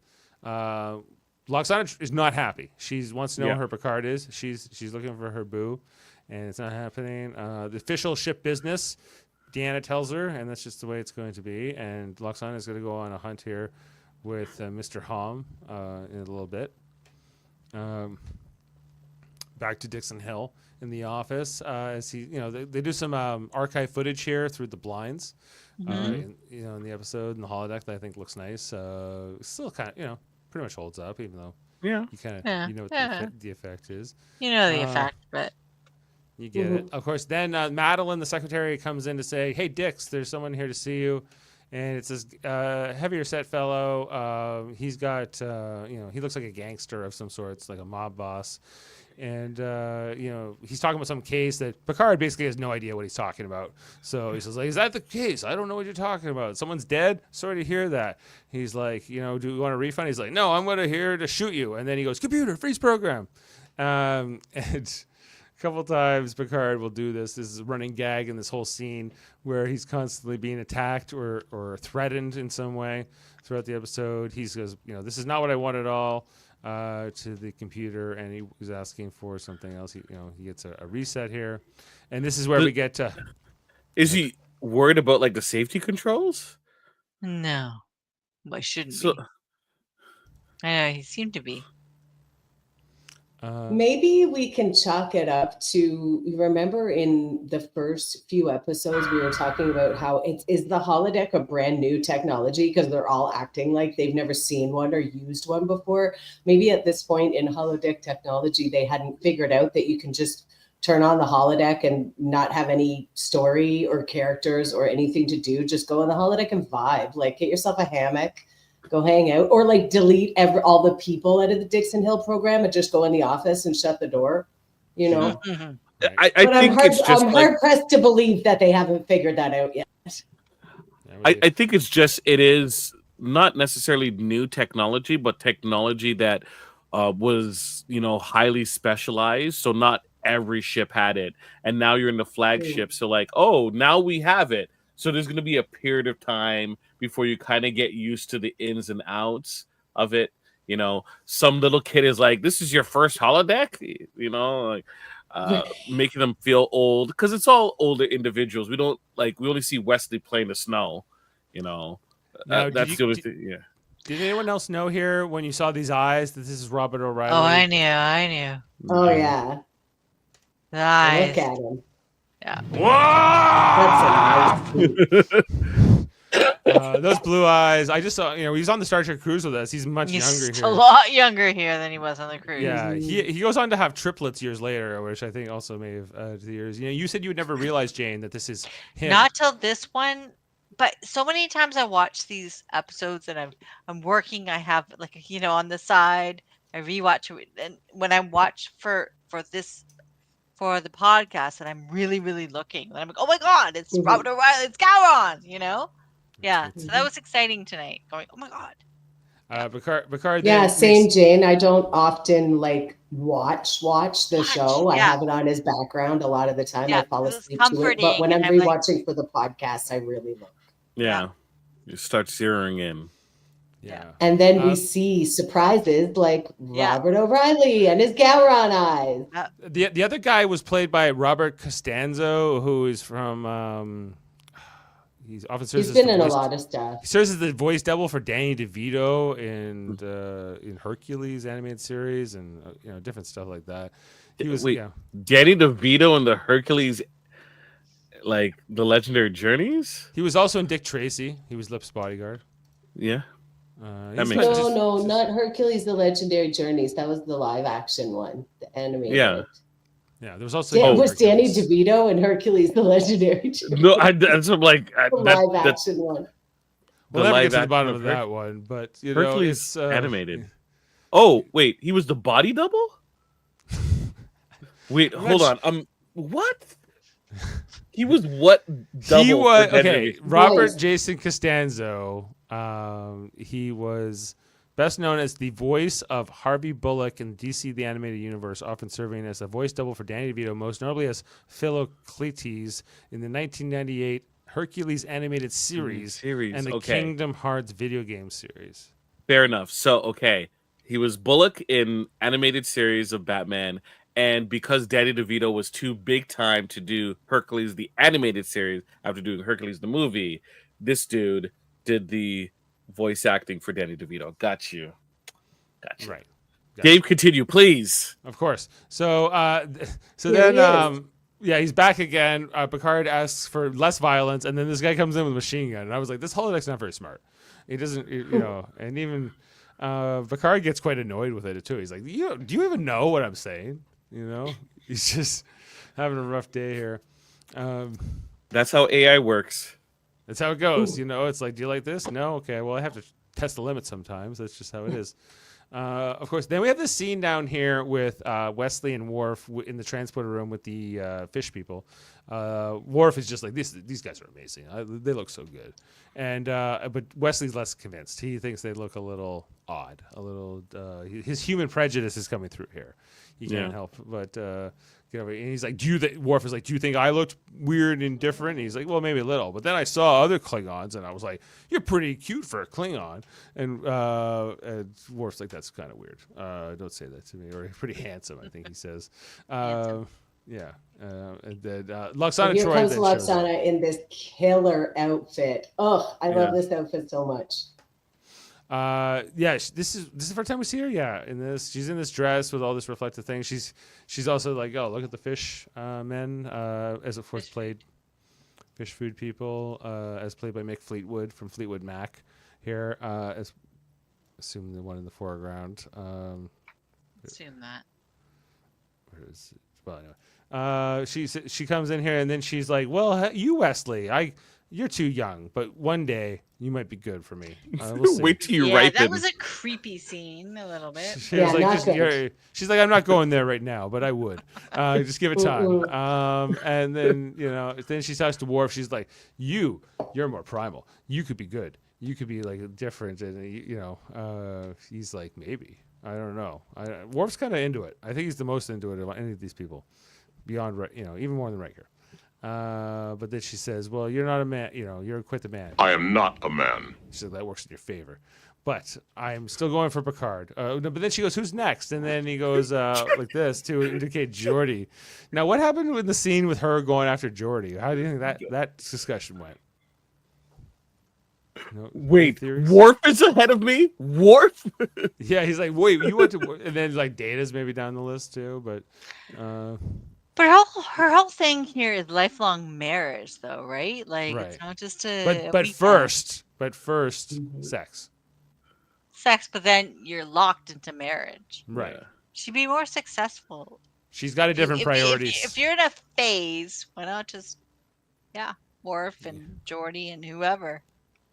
Loxana is not happy. She wants to know where Picard is. She's looking for her boo, and it's not happening. The official ship business, Deanna tells her, and that's just the way it's going to be. And Loxana is going to go on a hunt here with Mr. Hom in a little bit. back to Dixon Hill in the office as he, they do some archive footage here through the blinds, in the episode in the holodeck that I think looks nice. Still kind of, pretty much holds up, even though you kind of, what the effect is. You know the effect, but you get it. Of course, then Madeline, the secretary, comes in to say, "Hey, Dix, there's someone here to see you." And it's this heavier set fellow. He's got, he looks like a gangster of some sorts, like a mob boss. And, he's talking about some case that Picard basically has no idea what he's talking about. So he says, like, is that the case? I don't know what you're talking about. Someone's dead? Sorry to hear that. He's like, do you want a refund? He's like, no, I'm here to shoot you. And then he goes, computer, freeze program. And a couple times Picard will do this. This is a running gag in this whole scene where he's constantly being attacked or threatened in some way throughout the episode. He goes, this is not what I want at all, to the computer, and he was asking for something else. He gets a reset here, and this is where we get to. Is he worried about like the safety controls? No, well, I shouldn't be. I know he seemed to be. Maybe we can chalk it up to, remember in the first few episodes, we were talking about how is the holodeck a brand new technology because they're all acting like they've never seen one or used one before. Maybe at this point in holodeck technology, they hadn't figured out that you can just turn on the holodeck and not have any story or characters or anything to do. Just go on the holodeck and vibe, like get yourself a hammock, go hang out, or like delete all the people out of the Dixon Hill program and just go in the office and shut the door, I but think I'm hard pressed to believe that they haven't figured that out yet. I think it is not necessarily new technology, but technology that was, highly specialized. So not every ship had it. And now you're in the flagship. So like, oh, now we have it. So there's going to be a period of time before you kind of get used to the ins and outs of it. Some little kid is like, this is your first holodeck, making them feel old because it's all older individuals. We only see Wesley playing the snow, that's the only thing. Yeah. Did anyone else know here when you saw these eyes that this is Robert O'Reilly? Oh, I knew. Oh, yeah. The eyes. Look at him. Yeah. Those blue eyes. I just saw, he's on the Star Trek cruise with us. He's much younger here. A lot younger here than he was on the cruise. Yeah, he goes on to have triplets years later, which I think also may have added to the years. You said you would never realize, Jane, that this is him. Not till this one, but so many times I watch these episodes and I'm working. I have on the side. I rewatch it, and when I watch for the podcast, and I'm really, really looking, and I'm like, oh my god, it's Robert O'Reilly, it's Gowron, Yeah, so that was exciting tonight. Going, oh my god. Picard. Yeah, same, Jane. I don't often watch the show. I have it on as background a lot of the time. I fall asleep to it. But when I'm rewatching for the podcast, I really look. Yeah. You start zeroing in. Yeah. And then we see surprises like Robert O'Reilly and his Gowron eyes. The other guy was played by Robert Costanzo, who is from he's been in a lot of stuff. He serves as the voice double for Danny DeVito in Hercules animated series and different stuff like that. He was Danny DeVito in the Hercules, like the Legendary Journeys. He was also in Dick Tracy. He was Lip's bodyguard. Yeah. No, not Hercules, the Legendary Journeys. That was the live action one, the animated. Yeah. Yeah, there was also was Danny DeVito in Hercules, the Legendary Journeys. No, that's live action one. We'll never get to the bottom of that one, but Hercules animated. Oh wait, he was the body double. Wait, hold on. What? He was what? He was Robert Jason Costanzo. He was best known as the voice of Harvey Bullock in DC the Animated Universe, often serving as a voice double for Danny DeVito, most notably as Philocletes in the 1998 Hercules animated series and the Kingdom Hearts video game series. Fair enough. So, he was Bullock in animated series of Batman, and because Danny DeVito was too big time to do Hercules the animated series after doing Hercules the movie, this dude did the voice acting for Danny DeVito. Got you. Right. Dave, continue, please. Of course. So, so Here he then, is. yeah, he's back again. Picard asks for less violence, and then this guy comes in with a machine gun, and I was like, this holodeck's not very smart. He doesn't, and even Picard gets quite annoyed with it too. He's like, do you even know what I'm saying? He's just having a rough day here. That's how AI works. That's how it goes. It's like, do you like this? No? Okay. Well, I have to test the limits sometimes. That's just how it is. Of course, then we have this scene down here with Wesley and Worf in the transporter room with the fish people. Worf is just like, these guys are amazing. They look so good. And but Wesley's less convinced. He thinks they look a little odd. His human prejudice is coming through here. He can't help but and he's like, Worf is like, do you think I looked weird and different? And he's like, well, maybe a little. But then I saw other Klingons, and I was like, you're pretty cute for a Klingon. And Worf's like, that's kind of weird. Don't say that to me. Or pretty handsome, I think he says. Yeah. And then Loxana Here Troy. comes then shows up. Loxana in this killer outfit. Oh, I love this outfit so much. This is the first time we see her. Yeah, she's in this dress with all this reflective thing. She's also like, oh, look at the fish men, as of course played fish food people, as played by Mick Fleetwood from Fleetwood Mac here, as assume the one in the foreground. Assume that. Where is it? Well, anyway, she comes in here and then she's like, well, you Wesley, you're too young, but one day you might be good for me. We'll Wait till you Yeah, ripen. that was a creepy scene, a little bit. She's like, I'm not going there right now, but I would. Just give it time. And then, then she talks to Worf. She's like, you're more primal. You could be good. You could be like different. And, he's like, maybe. I don't know. Worf's kind of into it. I think he's the most into it of any of these people. Beyond, even more than Riker. But then she says, well, you're not a man, you're quite the man. I am not a man. She said, that works in your favor. But I'm still going for Picard. No, but then she goes, who's next? And then he goes like this to indicate Geordi. Now, what happened with the scene with her going after Geordi? How do you think that discussion went? Wait, Worf is ahead of me? Worf? Yeah, he's like, wait, you went to... And then like Data's maybe down the list too, but... But her whole thing here is lifelong marriage, though, right? Like, Right. it's not just a But weekend. first, sex. Sex, but then you're locked into marriage. Right. She'd be more successful. She's got a different priorities. If you're in a phase, why not just, Worf and Geordi and whoever.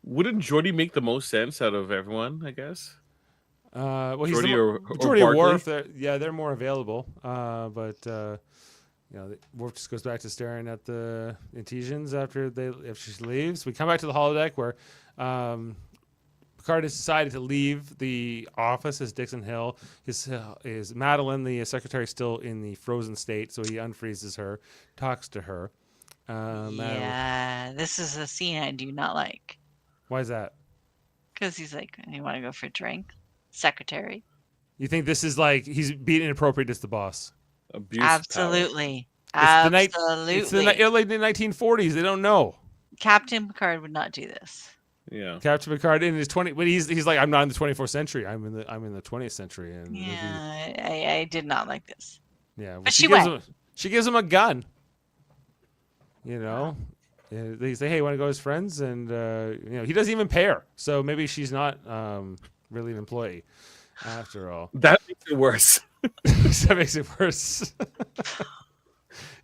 Wouldn't Geordi make the most sense out of everyone, I guess? Well, he's Geordi or Geordi or Worf. Barclay? They're more available. Worf just goes back to staring at the Intesians after she leaves. We come back to the holodeck where Picard has decided to leave the office as Dixon Hill. His Madeline, the secretary, is still in the frozen state, so he unfreezes her, talks to her. This is a scene I do not like. Why is that? Because he's like, you want to go for a drink? Secretary. You think this is like he's being inappropriate as the boss? Abuse Absolutely. It's the early 1940s. They don't know. Captain Picard would not do this. Yeah. Captain Picard in his 20, but he's like, I'm not in the 24th century. I'm in the 20th century. And I did not like this. Yeah, well, But she gives him a gun. They say, hey, want to go as friends? And he doesn't even pay her, so maybe she's not really an employee after all. That makes it worse. That makes it worse.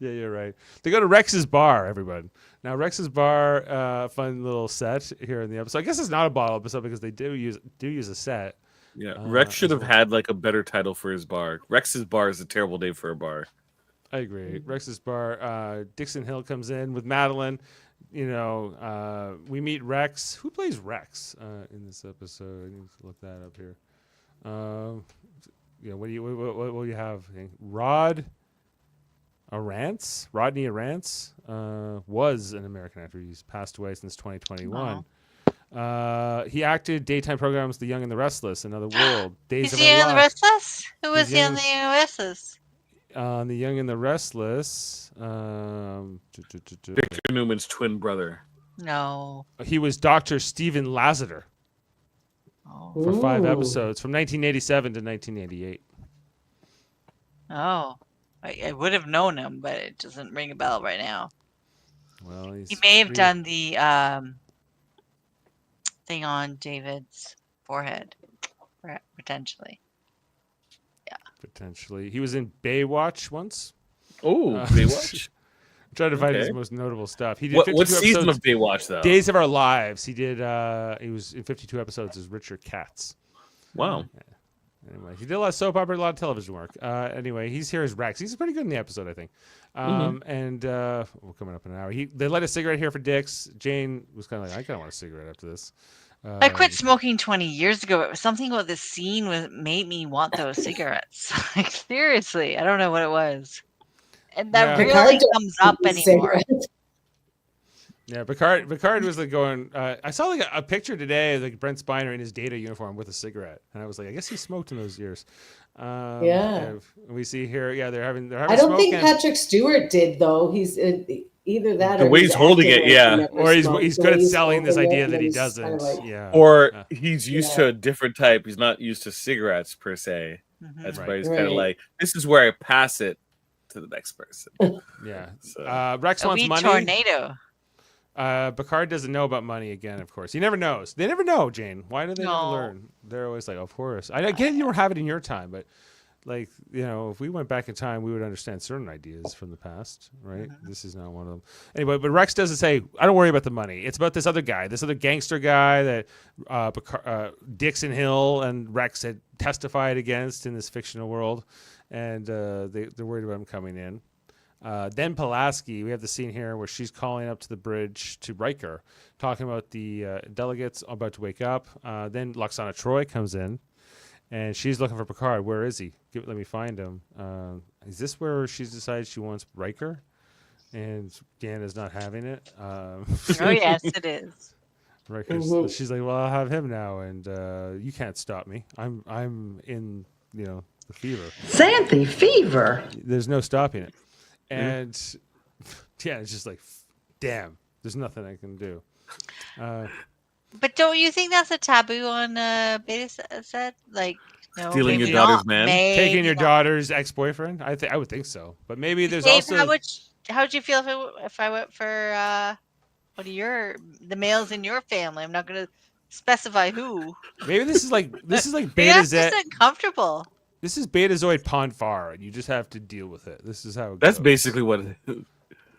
Yeah, you're right. They go to Rex's bar, everybody. Now, Rex's bar, fun little set here in the episode. I guess it's not a bottle episode because they do use a set. Yeah, Rex should have had like a better title for his bar. Rex's bar is a terrible name for a bar. I agree. Rex's bar. Dixon Hill comes in with Madeline. We meet Rex. Who plays Rex in this episode? I need to look that up here. What do you have? Rodney Arantz was an American actor. He's passed away since 2021. He acted daytime programs The Young and the Restless, Another World, Days of Is he Our on the Lives. Restless? Who was he on the U.S.S? On The Young and the Restless. Victor Newman's twin brother. No. He was Dr. Stephen Lasseter. for 5 Ooh. episodes from 1987 to 1988. Oh, I would have known him, but it doesn't ring a bell right now. Well, He may have done the thing on David's forehead, potentially. Yeah. Potentially. He was in Baywatch once. Oh, Baywatch. I'm trying to find his Okay. most notable stuff. He did What 52 season episodes. of Baywatch, though? Days of Our Lives. He did. He was in 52 episodes as Richard Katz. Wow. Anyway, he did a lot of soap opera, a lot of television work. Anyway, he's here as Rex. He's pretty good in the episode, I think. And we're coming up in an hour. They light a cigarette here for Dix. Jane was kind of like, I kind of want a cigarette after this. I quit smoking 20 years ago. It was something about this scene made me want those cigarettes. Like, seriously, I don't know what it was. And that rarely comes up anymore. Yeah, Picard was like going. I saw like a picture today of like Brent Spiner in his Data uniform with a cigarette, and I was like, I guess he smoked in those years. And we see here, they're having. I don't think Patrick Stewart did though. He's either that The or way he's holding it, yeah. Or he's good at selling this idea that he doesn't. Kind of like, Or he's used to a different type. He's not used to cigarettes per se. That's why he's kind of like, this is where I pass it to the next person. Yeah. So. Rex A wants wee money. tornado. Picard doesn't know about money again, of course. He never knows. They never know, Jane. Why do they never No. learn? They're always like, of course. I get you don't have it in your time, but like, if we went back in time, we would understand certain ideas from the past, right? This is not one of them. Anyway, but Rex doesn't say, I don't worry about the money. It's about this other guy, this other gangster guy that Dixon Hill and Rex had testified against in this fictional world. And they're worried about him coming in. Then Pulaski, we have the scene here where she's calling up to the bridge to Riker, talking about the delegates about to wake up. Then Loxana Troy comes in, and she's looking for Picard. Where is he? Let me find him. Is this where she's decided she wants Riker? And Deanna's not having it. Oh, yes, it is. Riker's, she's like, well, I'll have him now, and you can't stop me. I'm in, the fever. Xanthe fever. There's no stopping it. And it's just like, damn, there's nothing I can do. But don't you think that's a taboo on Beta set? Like, stealing your daughter's man, taking your daughter's ex-boyfriend. I would think so, but maybe there's Dave, also. How would you feel if I went for one of the males in your family? I'm not going to specify who. Maybe this is like You're Beta not Z. just uncomfortable. This is Betazoid Ponfar, and you just have to deal with it. This is how it That's goes. basically what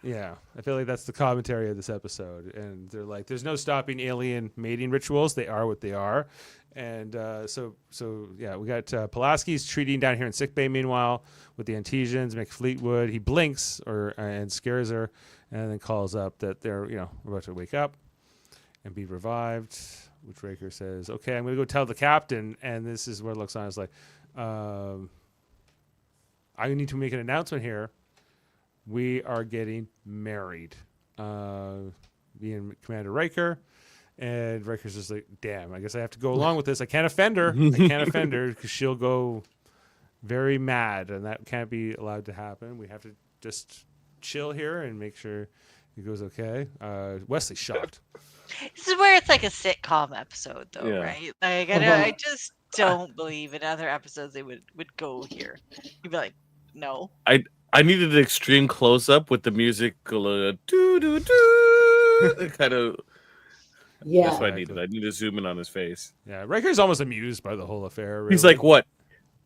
Yeah, I feel like that's the commentary of this episode. And they're like, there's no stopping alien mating rituals. They are what they are. And so we got Pulaski's treating down here in sickbay, meanwhile, with the Antesians, McFleetwood. He blinks and scares her and then calls up that they're, about to wake up and be revived, which Riker says, okay, I'm going to go tell the captain. And this is where Loxana's like, I need to make an announcement here. We are getting married. Me and Commander Riker. And Riker's just like, damn, I guess I have to go along with this. I can't offend her. Because she'll go very mad. And that can't be allowed to happen. We have to just chill here and make sure it goes okay. Wesley's shocked. This is where it's like a sitcom episode, though, Yeah. right? Like, I just don't believe in other episodes they would go here. You'd be like, no. I needed an extreme close up with the music doo doo doo kind of. Yeah, that's what I needed. I need to zoom in on his face. Yeah, Riker's almost amused by the whole affair. Really. He's like, what?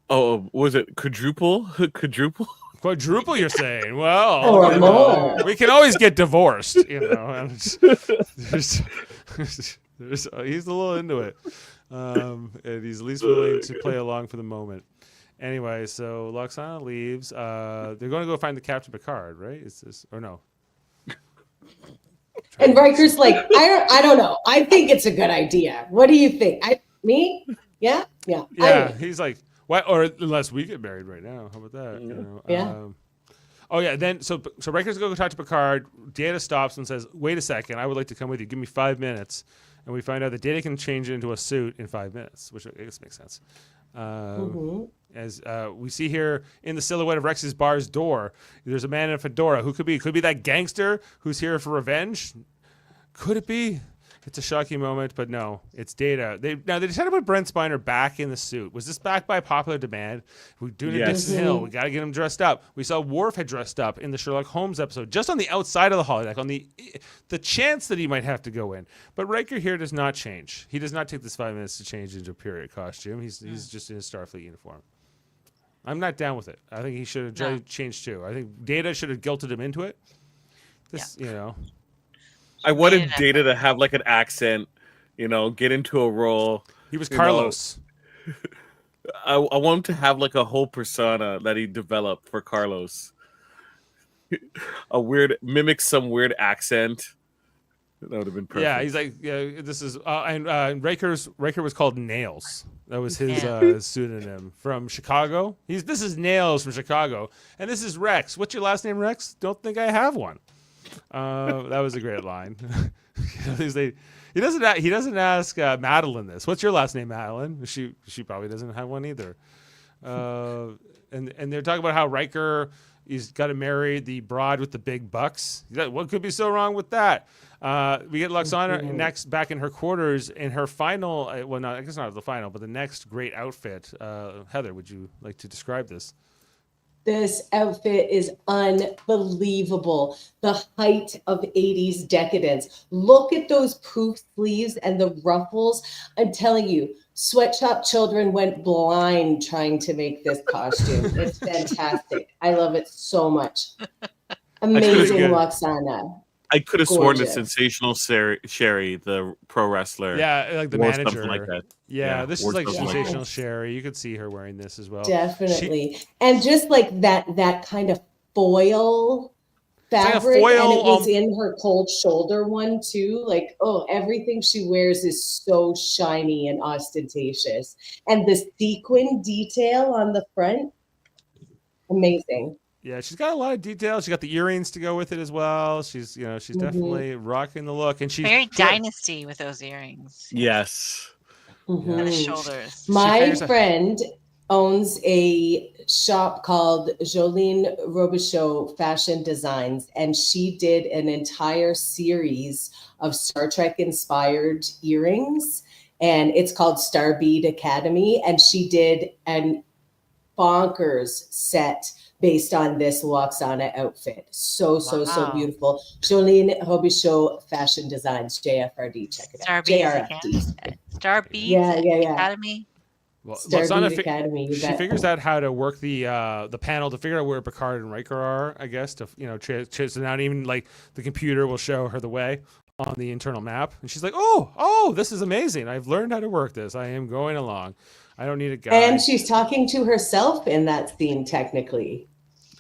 Oh, was it quadruple? Quadruple, you're saying? Well, or more. We can always get divorced, and he's a little into it, and he's at least willing to play along for the moment. Anyway, so Loxana leaves. They're going to go find the Captain Picard, right? Is this or no? And Riker's like, I don't know. I think it's a good idea. What do you think? Me? Yeah. Yeah. He's like, what? Or unless we get married right now, how about that? Yeah. Oh yeah. Then so Riker's going to go talk to Picard. Data stops and says, "Wait a second. I would like to come with you. Give me 5 minutes." And we find out that Data can change into a suit in 5 minutes, which I guess makes sense. As we see here in the silhouette of Rex's bar's door, there's a man in a fedora. Who could be? Could be that gangster who's here for revenge. Could it be? It's a shocking moment, but no, it's Data. They decided to put Brent Spiner back in the suit. Was this back by popular demand? We're doing it Dixon Hill. We got to get him dressed up. We saw Worf had dressed up in the Sherlock Holmes episode, just on the outside of the holodeck, on the chance that he might have to go in. But Riker here does not change. He does not take this 5 minutes to change into a period costume. He's just in his Starfleet uniform. I'm not down with it. I think he should have changed too. I think Data should have guilted him into it. I wanted Data to have like an accent, get into a role. He was Carlos. I want him to have like a whole persona that he developed for Carlos. Mimic some weird accent. That would have been perfect. Yeah, he's like, this is, and Riker was called Nails. That was his pseudonym from Chicago. This is Nails from Chicago, and this is Rex. What's your last name, Rex? Don't think I have one. That was a great line. He doesn't ask Madeline this. What's your last name, Madeline? She probably doesn't have one either. And they're talking about how Riker, he's got to marry the broad with the big bucks. What could be so wrong with that? We get Lwaxana next back in her quarters in her final. I guess not the final, but the next great outfit. Heather, would you like to describe this? This outfit is unbelievable. The height of 80s decadence. Look at those poof sleeves and the ruffles. I'm telling you, sweatshop children went blind trying to make this costume. It's fantastic. I love it so much. Amazing Lwaxana. I could have sworn that Sensational Sherry, the pro wrestler, like the manager, something like that. Yeah, this is like Sensational Sherry. You could see her wearing this as well. Definitely, and just like that kind of foil fabric, like and it was in her cold shoulder one too. Like, everything she wears is so shiny and ostentatious, and the sequin detail on the front, amazing. Yeah, she's got a lot of details. She got the earrings to go with it as well. She's definitely rocking the look, and she's very dynasty with those earrings. Yes, and the shoulders. My friend owns a shop called Jolene Robichaud Fashion Designs, and she did an entire series of Star Trek inspired earrings, and it's called Starbead Academy, and she did an bonkers set based on this Lwaxana outfit. So beautiful. Jolene Robichaud Fashion Designs, JFRD. Check it out. JRFD. Starbead Academy. Well, Starbead Academy. She figures out how to work the panel to figure out where Picard and Riker are, I guess, to so not even like the computer will show her the way on the internal map. And she's like, oh, this is amazing. I've learned how to work this. I am going along. I don't need a guide. And she's talking to herself in that scene, technically.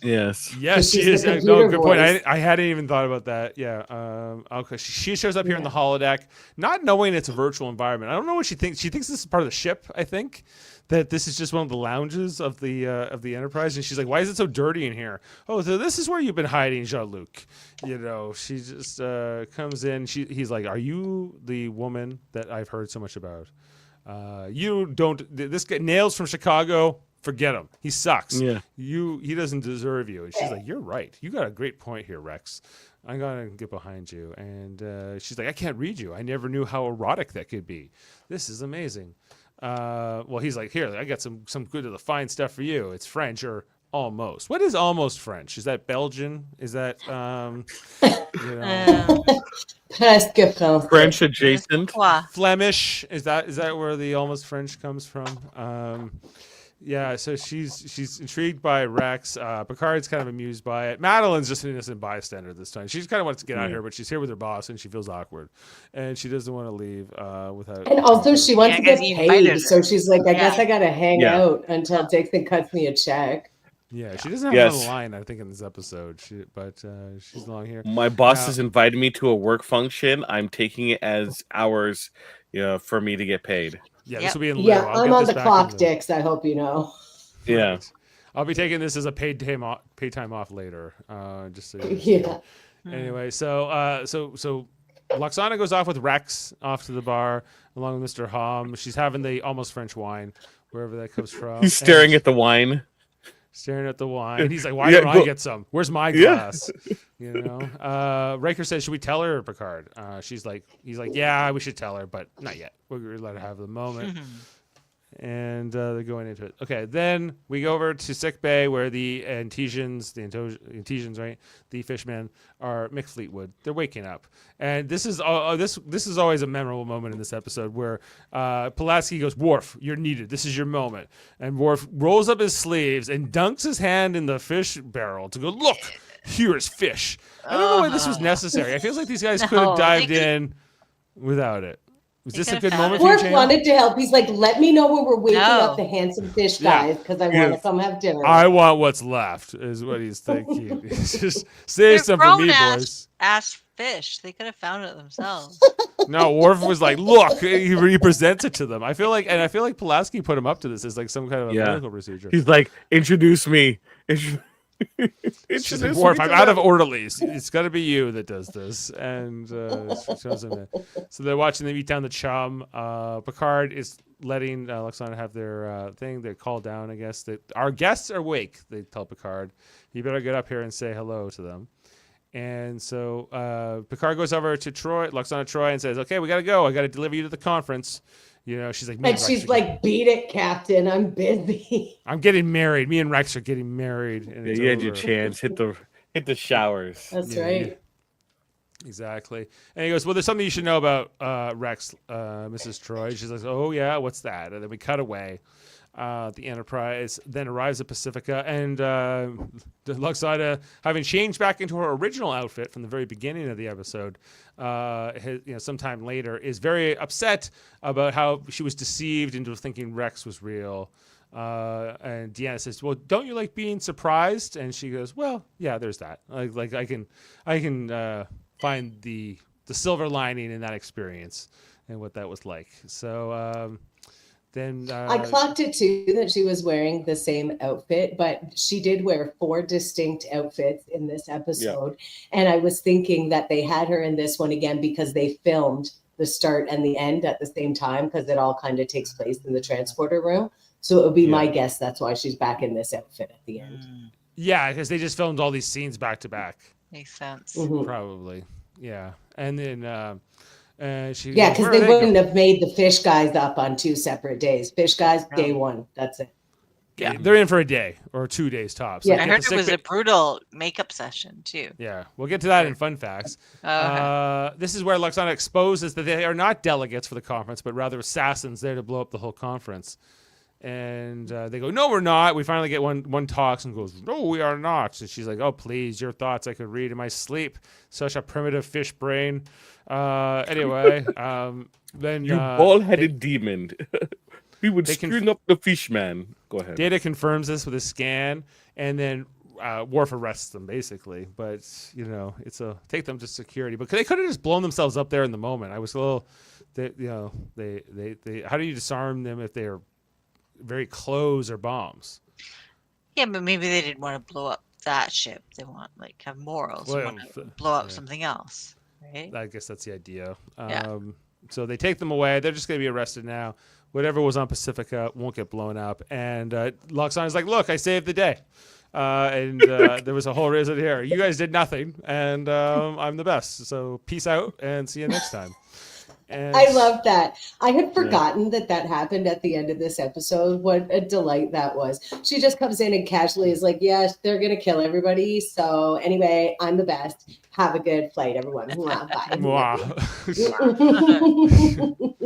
Yes, she is. No, good point. I hadn't even thought about that. Yeah. Okay. She shows up here in the holodeck, not knowing it's a virtual environment. I don't know what she thinks. She thinks this is part of the ship. I think that this is just one of the lounges of the Enterprise, and she's like, "Why is it so dirty in here?" Oh, so this is where you've been hiding, Jean-Luc. She just comes in. He's like, "Are you the woman that I've heard so much about? You don't. This guy Nails from Chicago." Forget him. He sucks. Yeah. He doesn't deserve you. And she's like, you're right. You got a great point here, Rex. I'm going to get behind you. And she's like, I can't read you. I never knew how erotic that could be. This is amazing. Well, he's like, here, I got some good of the fine stuff for you. It's French or almost. What is almost French? Is that Belgian? Is that, Presque French. French adjacent? Flemish. Is that where the almost French comes from? Yeah, so she's intrigued by Rex. Picard's kind of amused by it. Madeline's just an innocent bystander this time. She just kind of wants to get out of here, but she's here with her boss, and she feels awkward, and she doesn't want to leave without. And also, she wants to get paid, so she's like, "I guess I got to hang out until Dixon cuts me a check." Yeah, she doesn't have a line, I think, in this episode. But she's along here. My boss has invited me to a work function. I'm taking it as hours, for me to get paid. Yeah, this will be in lieu. Yeah, I'm on the clock, Dix. I hope you know. Yeah, I'll be taking this as a paid time off later. Just so Anyway, so Lwaxana goes off with Rex off to the bar along with Mr. Hom. She's having the almost French wine, wherever that comes from. He's staring at the wine. Staring at the wine. He's like, why don't I get some? Where's my glass? You know, Riker says, "Should we tell her, Picard?" He's like, "Yeah, we should tell her, but not yet. We're gonna let her have the moment." And they're going into it. Okay, then we go over to sick bay where the Antesians, right? The fishmen are Mick Fleetwood. They're waking up, and this is always a memorable moment in this episode where Pulaski goes, "Worf, you're needed. This is your moment." And Worf rolls up his sleeves and dunks his hand in the fish barrel to go, "Look, here is fish." I don't know why this was necessary. I feel like these guys could have dived in without it. Was this a good moment for you, Worf Jaemeel? wanted to help. He's like, let me know when we're waking up the handsome fish guys because I want to come have dinner. I want what's left, is what he's thinking. Just save some for me, boys. Ass fish. They could have found it themselves. No, Worf was like, look, he presents it to them. I feel like Pulaski put him up to this as like some kind of a medical procedure. He's like, introduce me. It's like, Worf, I'm out of orderlies. It's got to be you that does this. And shows him so they're watching them eat down the chum. Picard is letting Lwaxana have their thing. They call down, I guess. That our guests are awake, they tell Picard. You better get up here and say hello to them. And so Picard goes over to Lwaxana Troi, and says, "Okay, we got to go. I got to deliver you to the conference." You know, she's like, and she's like, "Beat it, Captain. I'm busy. I'm getting married. Me and Rex are getting married." And you had your chance. Hit the showers. That's right. Yeah. Exactly. And he goes, "Well, there's something you should know about Rex, Mrs. Troi." She's like, "Oh yeah, what's that?" And then we cut away. The Enterprise then arrives at Pacifica, and Lwaxana, having changed back into her original outfit from the very beginning of the episode, sometime later, is very upset about how she was deceived into thinking Rex was real. And Deanna says, "Well, don't you like being surprised?" And she goes, "Well, yeah, there's that. Like I can find the silver lining in that experience and what that was like." So. Then I clocked it too that she was wearing the same outfit, but she did wear 4 distinct outfits in this episode. Yeah. And I was thinking that they had her in this one again because they filmed the start and the end at the same time because it all kind of takes place in the transporter room. So it would be my guess that's why she's back in this outfit at the end. Yeah, because they just filmed all these scenes back to back. Makes sense. Mm-hmm. Probably. Yeah. And then because they wouldn't have made the fish guys up on 2 separate days. Fish guys, day 1. That's it. Yeah, they're in for a day or 2 days tops. Yeah, I heard it was a brutal makeup session too. Yeah, we'll get to that in fun facts. Okay. This is where Lwaxana exposes that they are not delegates for the conference, but rather assassins there to blow up the whole conference. And they go, "No, we're not." We finally get one talks and goes, "No, we are not." And she's like, "Oh, please, your thoughts I could read in my sleep. Such a primitive fish brain." Anyway, then you bald-headed demon. We would screw up the fish man. Go ahead. Data confirms this with a scan, and then Worf arrests them basically. But take them to security. But they could have just blown themselves up there in the moment. I was a little, they how do you disarm them if they are very close or bombs? Yeah, but maybe they didn't want to blow up that ship. They want have morals. They want to blow up something else. Right? I guess that's the idea. So they take them away. They're just going to be arrested now. Whatever was on Pacifica won't get blown up. And Lwaxana's like, "Look, I saved the day." There was a whole reason here. You guys did nothing, and I'm the best. So peace out, and see you next time. And I love that. I had forgotten that happened at the end of this episode. What a delight that was. She just comes in and casually is like, "Yes, they're going to kill everybody. So anyway, I'm the best. Have a good flight, everyone." Bye.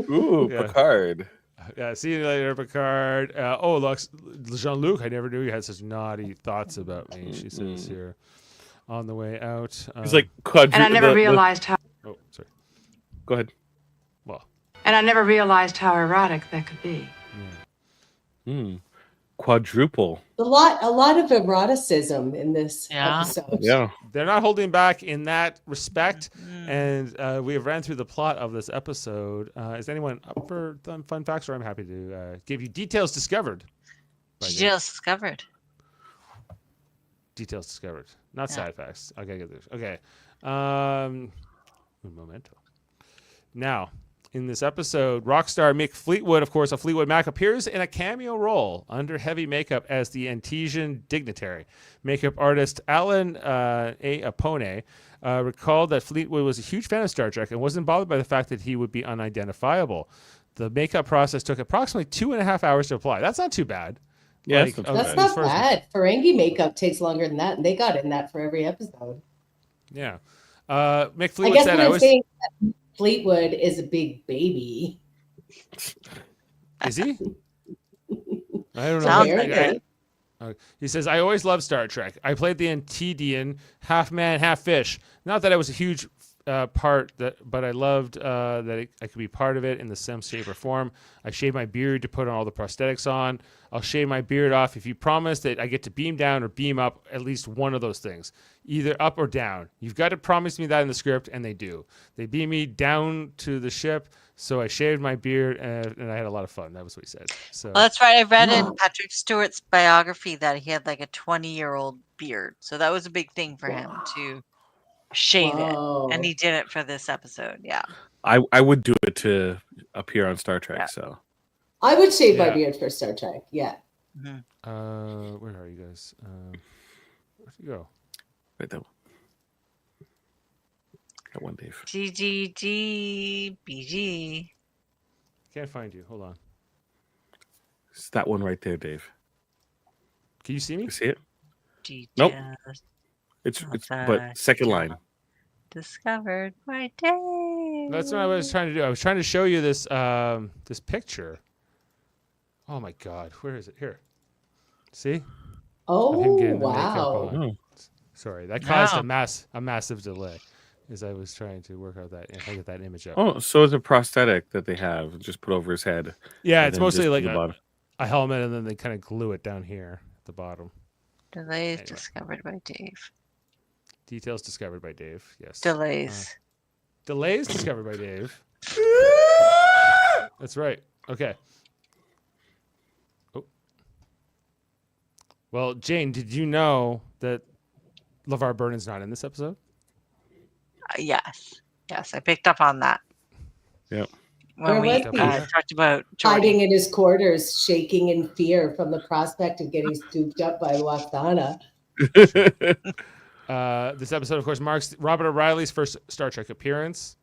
Ooh, Picard. Yeah, see you later, Picard. Jean-Luc, I never knew you had such naughty thoughts about me, she says here on the way out. He's like, and I never realized how... Oh, sorry. Go ahead. And I never realized how erotic that could be. Quadruple. A lot of eroticism in this episode. Yeah. They're not holding back in that respect. And we have ran through the plot of this episode. Is anyone up for fun facts, or I'm happy to give you details discovered? Details discovered. Details discovered. Not side facts. Okay, get this. Okay. Un momento. Now, in this episode, rockstar Mick Fleetwood, of course, a Fleetwood Mac, appears in a cameo role under heavy makeup as the Antesian dignitary. Makeup artist Alan A. Apone recalled that Fleetwood was a huge fan of Star Trek and wasn't bothered by the fact that he would be unidentifiable. The makeup process took approximately 2.5 hours to apply. That's not too bad. Yeah, Like, That's not bad. Ferengi makeup takes longer than that, and they got in that for every episode. Yeah. Mick I Fleetwood guess said, what I'm saying is that Fleetwood is a big baby. Is he? I don't know. Sounds like it. He says, I always loved Star Trek. I played the Antedian, half man, half fish. Not that I was a huge part, but I loved that I could be part of it in some shape or form. I shaved my beard to put all the prosthetics on. I'll shave my beard off if you promise that I get to beam down or beam up at least one of those things, either up or down. You've got to promise me that in the script, and they do. They beam me down to the ship, so I shaved my beard, and I had a lot of fun. That was what he said. So Well, that's right. I read in Patrick Stewart's biography that he had like a 20-year-old beard. So that was a big thing for him to shave it. And he did it for this episode. Yeah. I would do it to appear on Star Trek. Yeah. So I would shave my beard for Star Trek. Yeah. where are you guys? Where'd you go? right there. That one, Dave. BG. Can't find you. Hold on. It's that one right there, Dave. Can you see me? You see it? Nope. It's but second line. Discovered by day. That's what I was trying to do. I was trying to show you this this picture. Oh my God, where is it? Here. See? Oh, Of him getting the makeup wow. on. Sorry, that caused a massive delay as I was trying to work out that and get that image up. Oh, so it's a prosthetic that they have just put over his head. Yeah, and it's then mostly just like the bottom. a helmet, and then they kind of glue it down here at the bottom. Delays discovered by Dave. Details discovered by Dave. Yes. Delays. Delays discovered by Dave. That's right. Okay. Oh. Well, Jane, did you know that LeVar Burton's not in this episode? Yes, I picked up on that. Yep. When we talked about Jordy. Hiding in his quarters, shaking in fear from the prospect of getting scooped up by Waxana. This episode, of course, marks Robert O'Reilly's first Star Trek appearance.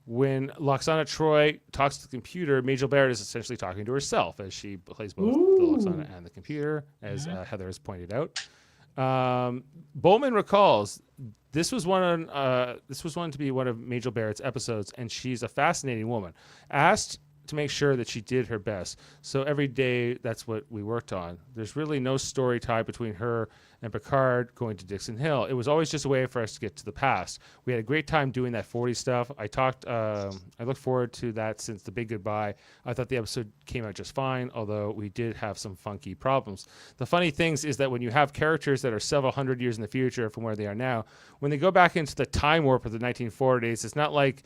When Loxana Troy talks to the computer, Majel Barrett is essentially talking to herself as she plays both the Loxana and the computer, as Heather has pointed out. Bowman recalls this was one to be one of Majel Barrett's episodes, and she's a fascinating woman. Asked to make sure that she did her best. So every day, that's what we worked on. There's really no story tie between her and Picard going to Dixon Hill. It was always just a way for us to get to the past. We had a great time doing that 40 stuff. I look forward to that since The Big Goodbye. I thought the episode came out just fine, although we did have some funky problems. The funny things is that when you have characters that are several hundred years in the future from where they are now, when they go back into the time warp of the 1940s, it's not like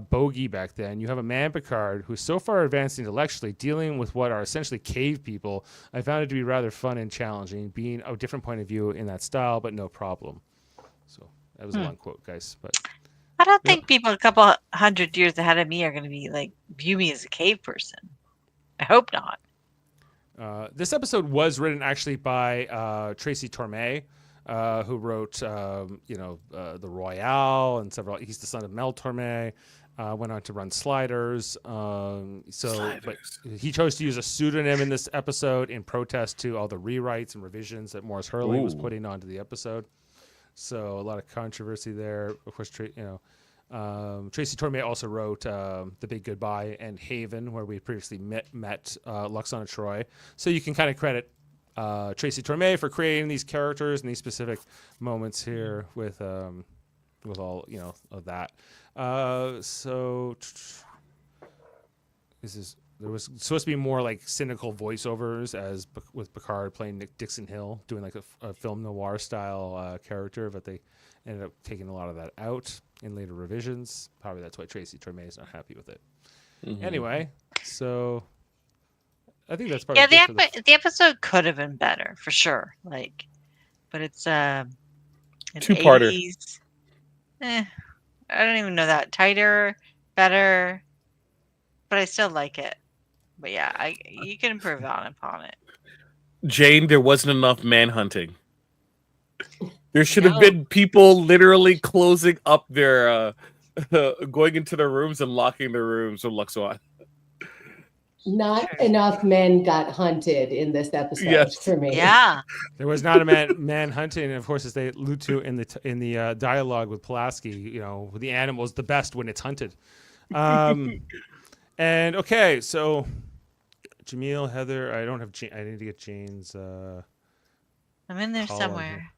bogey back then. You have a man Picard who's so far advanced intellectually, dealing with what are essentially cave people. I found it to be rather fun and challenging, being a different point of view in that style, but no problem. So that was a long quote, guys. But I don't think people a couple hundred years ahead of me are going to be like view me as a cave person. I hope not. This episode was written actually by Tracy Torme, who wrote, The Royale and several. He's the son of Mel Torme. Went on to run Sliders. But he chose to use a pseudonym in this episode in protest to all the rewrites and revisions that Morris Hurley was putting onto the episode. So a lot of controversy there. Of course, Tracy Torme also wrote The Big Goodbye and Haven, where we previously met Loxana Troy. So you can kind of credit Tracy Torme for creating these characters and these specific moments here with all of that. There was supposed to be more like cynical voiceovers with Picard playing Nick Dixon Hill, doing like a film noir style character, but they ended up taking a lot of that out in later revisions. Probably that's why Tracy Torme is not happy with it. Anyway, so I think that's probably the episode could have been better for sure. But it's two-parter. 80s. I don't even know that. Tighter, better. but I still like it. But yeah, you can improve upon it. Jane, there wasn't enough manhunting. There should have No. been people literally closing up their, going into their rooms and locking their rooms with Luxor. Not enough men got hunted in this episode Yes. for me. Yeah. There was not a man hunting, and of course, as they allude to in the dialogue with Pulaski, the animal's the best when it's hunted. And okay, so Jaemeel, Heather, I don't have. I need to get Jane's. I'm in there call on somewhere.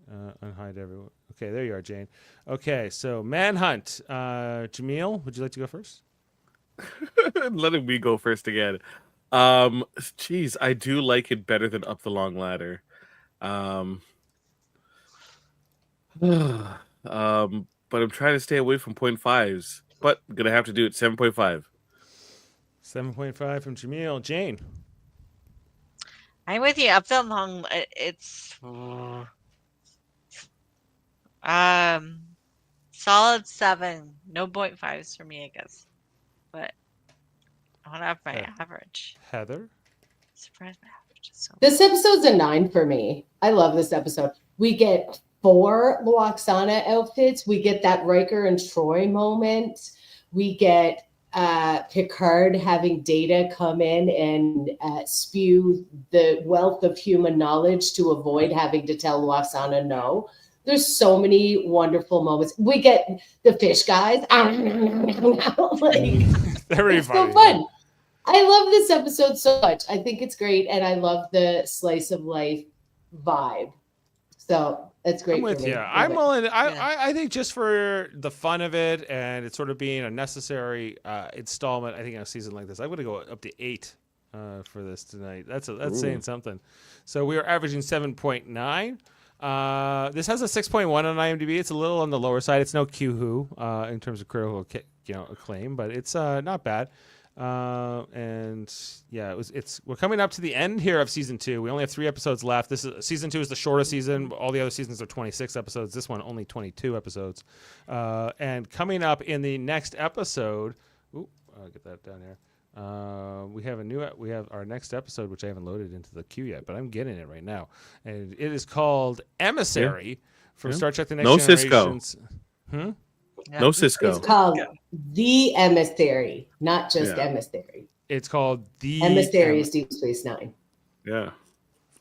here. Unhide everyone. Okay, there you are, Jane. Okay, so Manhunt. Jaemeel, would you like to go first? Letting me go first again. Geez, I do like it better than Up the Long Ladder. But I'm trying to stay away from 0.5s. But I'm gonna have to do it 7.5. 7.5 from Jaemeel. Jane. I'm with you. Up the long. It's solid 7. No 0.5s for me, I guess. But I want to have my average. Heather. Surprise my average. This episode's a 9 for me. I love this episode. We get 4 Luoxana outfits. We get that Riker and Troy moment. We get Picard having Data come in and spew the wealth of human knowledge to avoid having to tell Luoxana no. There's so many wonderful moments. We get the fish guys. Very it's funny. so fun. I love this episode so much. I think it's great, and I love the slice of life vibe. So it's great. I'm with for me. you. Love I'm it. willing. I think just for the fun of it and it sort of being a necessary installment, I think in a season like this, I'm going to go up to 8 for this tonight. That's saying something. So we are averaging 7.9. This has a 6.1 on IMDb. It's a little on the lower side. It's no Q-Who in terms of critical acclaim, but it's not bad. And yeah, we're coming up to the end here of season 2. We only have 3 episodes left. Season 2 is the shortest season. All the other seasons are 26 episodes. This one only 22 episodes. And coming up in the next episode, I'll get that down here. We have our next episode, which I haven't loaded into the queue yet, but I'm getting it right now. And it is called Emissary from Star Trek: The Next Generation. Cisco. No Cisco. It's called The Emissary, not just Emissary. It's called The Emissary is Deep Space Nine. Yeah.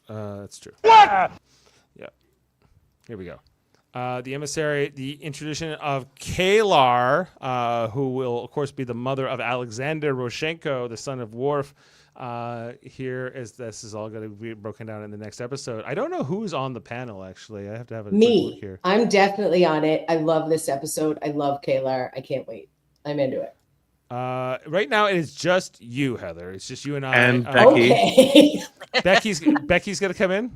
That's true. What? Yeah. Here we go. The Emissary, the introduction of Kalar, who will, of course, be the mother of Alexander Roshenko, the son of Worf. Here is this is all going to be broken down in the next episode. I don't know who's on the panel, actually. I have to have a quick look here. I'm definitely on it. I love this episode. I love Kalar. I can't wait. I'm into it. Right now, it is just you, Heather. It's just you and I. And Becky. Okay. Becky's going to come in?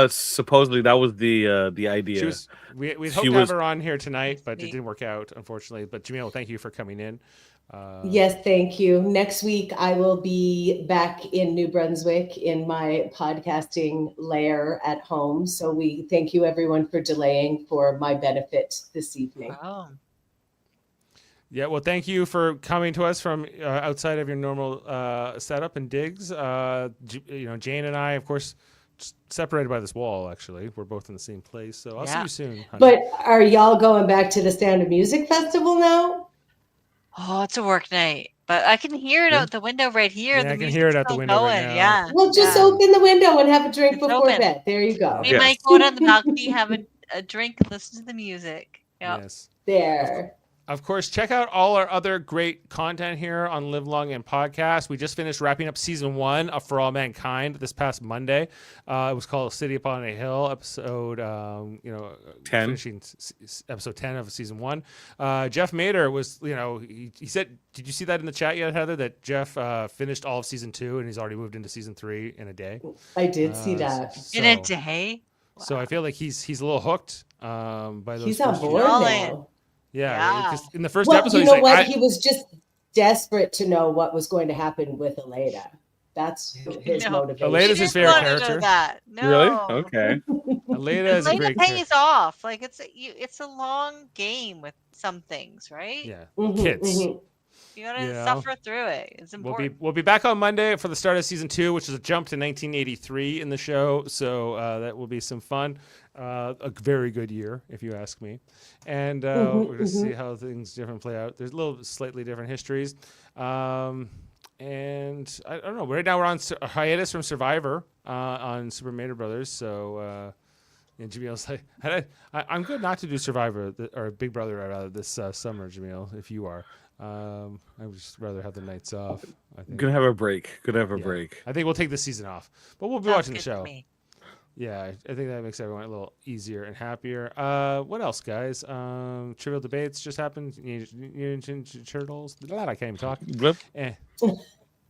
Supposedly that was the idea. We hoped to have her on here tonight, but it didn't work out, unfortunately. But Jaemeel, thank you for coming in. Yes, thank you. Next week, I will be back in New Brunswick in my podcasting lair at home. So we thank you, everyone, for delaying for my benefit this evening. Wow. Yeah, well, thank you for coming to us from outside of your normal setup and digs. Jane and I, of course, separated by this wall. Actually, we're both in the same place. So I'll see you soon, honey. But are y'all going back to the Sound of Music Festival now? Oh, it's a work night, but I can hear it out the window right here. Yeah, I can hear it out the window right now. Yeah. Well, just open the window and have a drink before open. bed. There you go. We might go out on the balcony, have a drink, listen to the music. Yep. Yes. There. Of course, check out all our other great content here on Live Long and Podcast. We just finished wrapping up season 1 of For All Mankind this past Monday. It was called City Upon a Hill, episode 10, finishing episode 10 of season 1. Jeff Mader was, he said, did you see that in the chat yet, Heather? That Jeff finished all of season 2 and he's already moved into season 3 in a day. I did see that in a day. Wow. So I feel like he's a little hooked by those. He's on board now. Yeah. In the first well, episode, you know he's what? like, he was just desperate to know what was going to happen with Aleda. That's his motivation. Aleda's his favorite character. No. Really? Okay. Aleda is a great pays off. Like it's a long game with some things, right? Yeah. Mm-hmm, Kids. Mm-hmm. You gotta You know? suffer through it. It's important. We'll be back on Monday for the start of season 2, which is a jump to 1983 in the show. So that will be some fun. A very good year, if you ask me. And we're gonna see how things different play out. There's a little slightly different histories. And I don't know. Right now we're on a hiatus from Survivor on Super Mario Brothers. So Jameel's like, I'm good not to do Survivor or Big Brother rather this summer, Jaemeel. If you are. I would just rather have the nights off. I think. Gonna have a break. I think we'll take the season off, but we'll be watching the show. Yeah, I think that makes everyone a little easier and happier. What else, guys? Trivial debates just happened. Ninja Turtles. I can't even talk.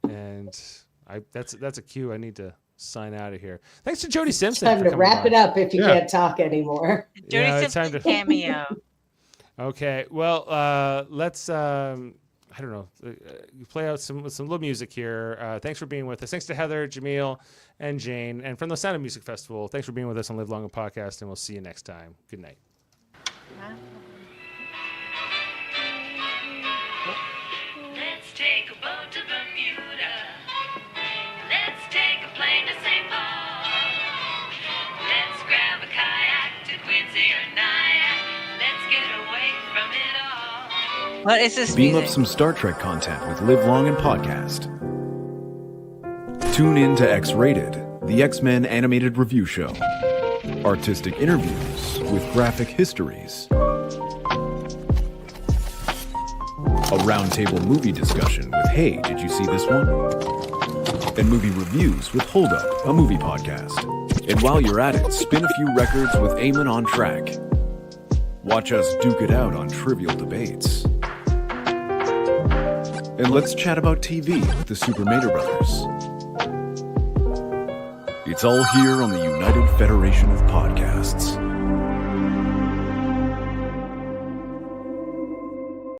And that's a cue. I need to sign out of here. Thanks to Jody Simpson. Time to wrap it up if you can't talk anymore. Jody Simpson cameo. Okay, well, let's. I don't know. Play out some little music here. Thanks for being with us. Thanks to Heather, Jaemeel, and Jane, and from the Sound of Music Festival. Thanks for being with us on Live Long and Podcast, and we'll see you next time. Good night. Let's take a boat to Bermuda. Let's take a plane to St. Paul. Let's grab a kayak to Quincy or Nyack. Let's get away from it all. What is this Beam music? up some Star Trek content with Live Long and Podcast. Tune in to X-Rated, the X-Men animated review show. Artistic interviews with graphic histories. A roundtable movie discussion with Hey, did you see this one? And movie reviews with Hold Up, a movie podcast. And while you're at it, spin a few records with Eamon on Track. Watch us duke it out on trivial debates. And let's chat about TV with the Super Mario Brothers. It's all here on the United Federation of Podcasts.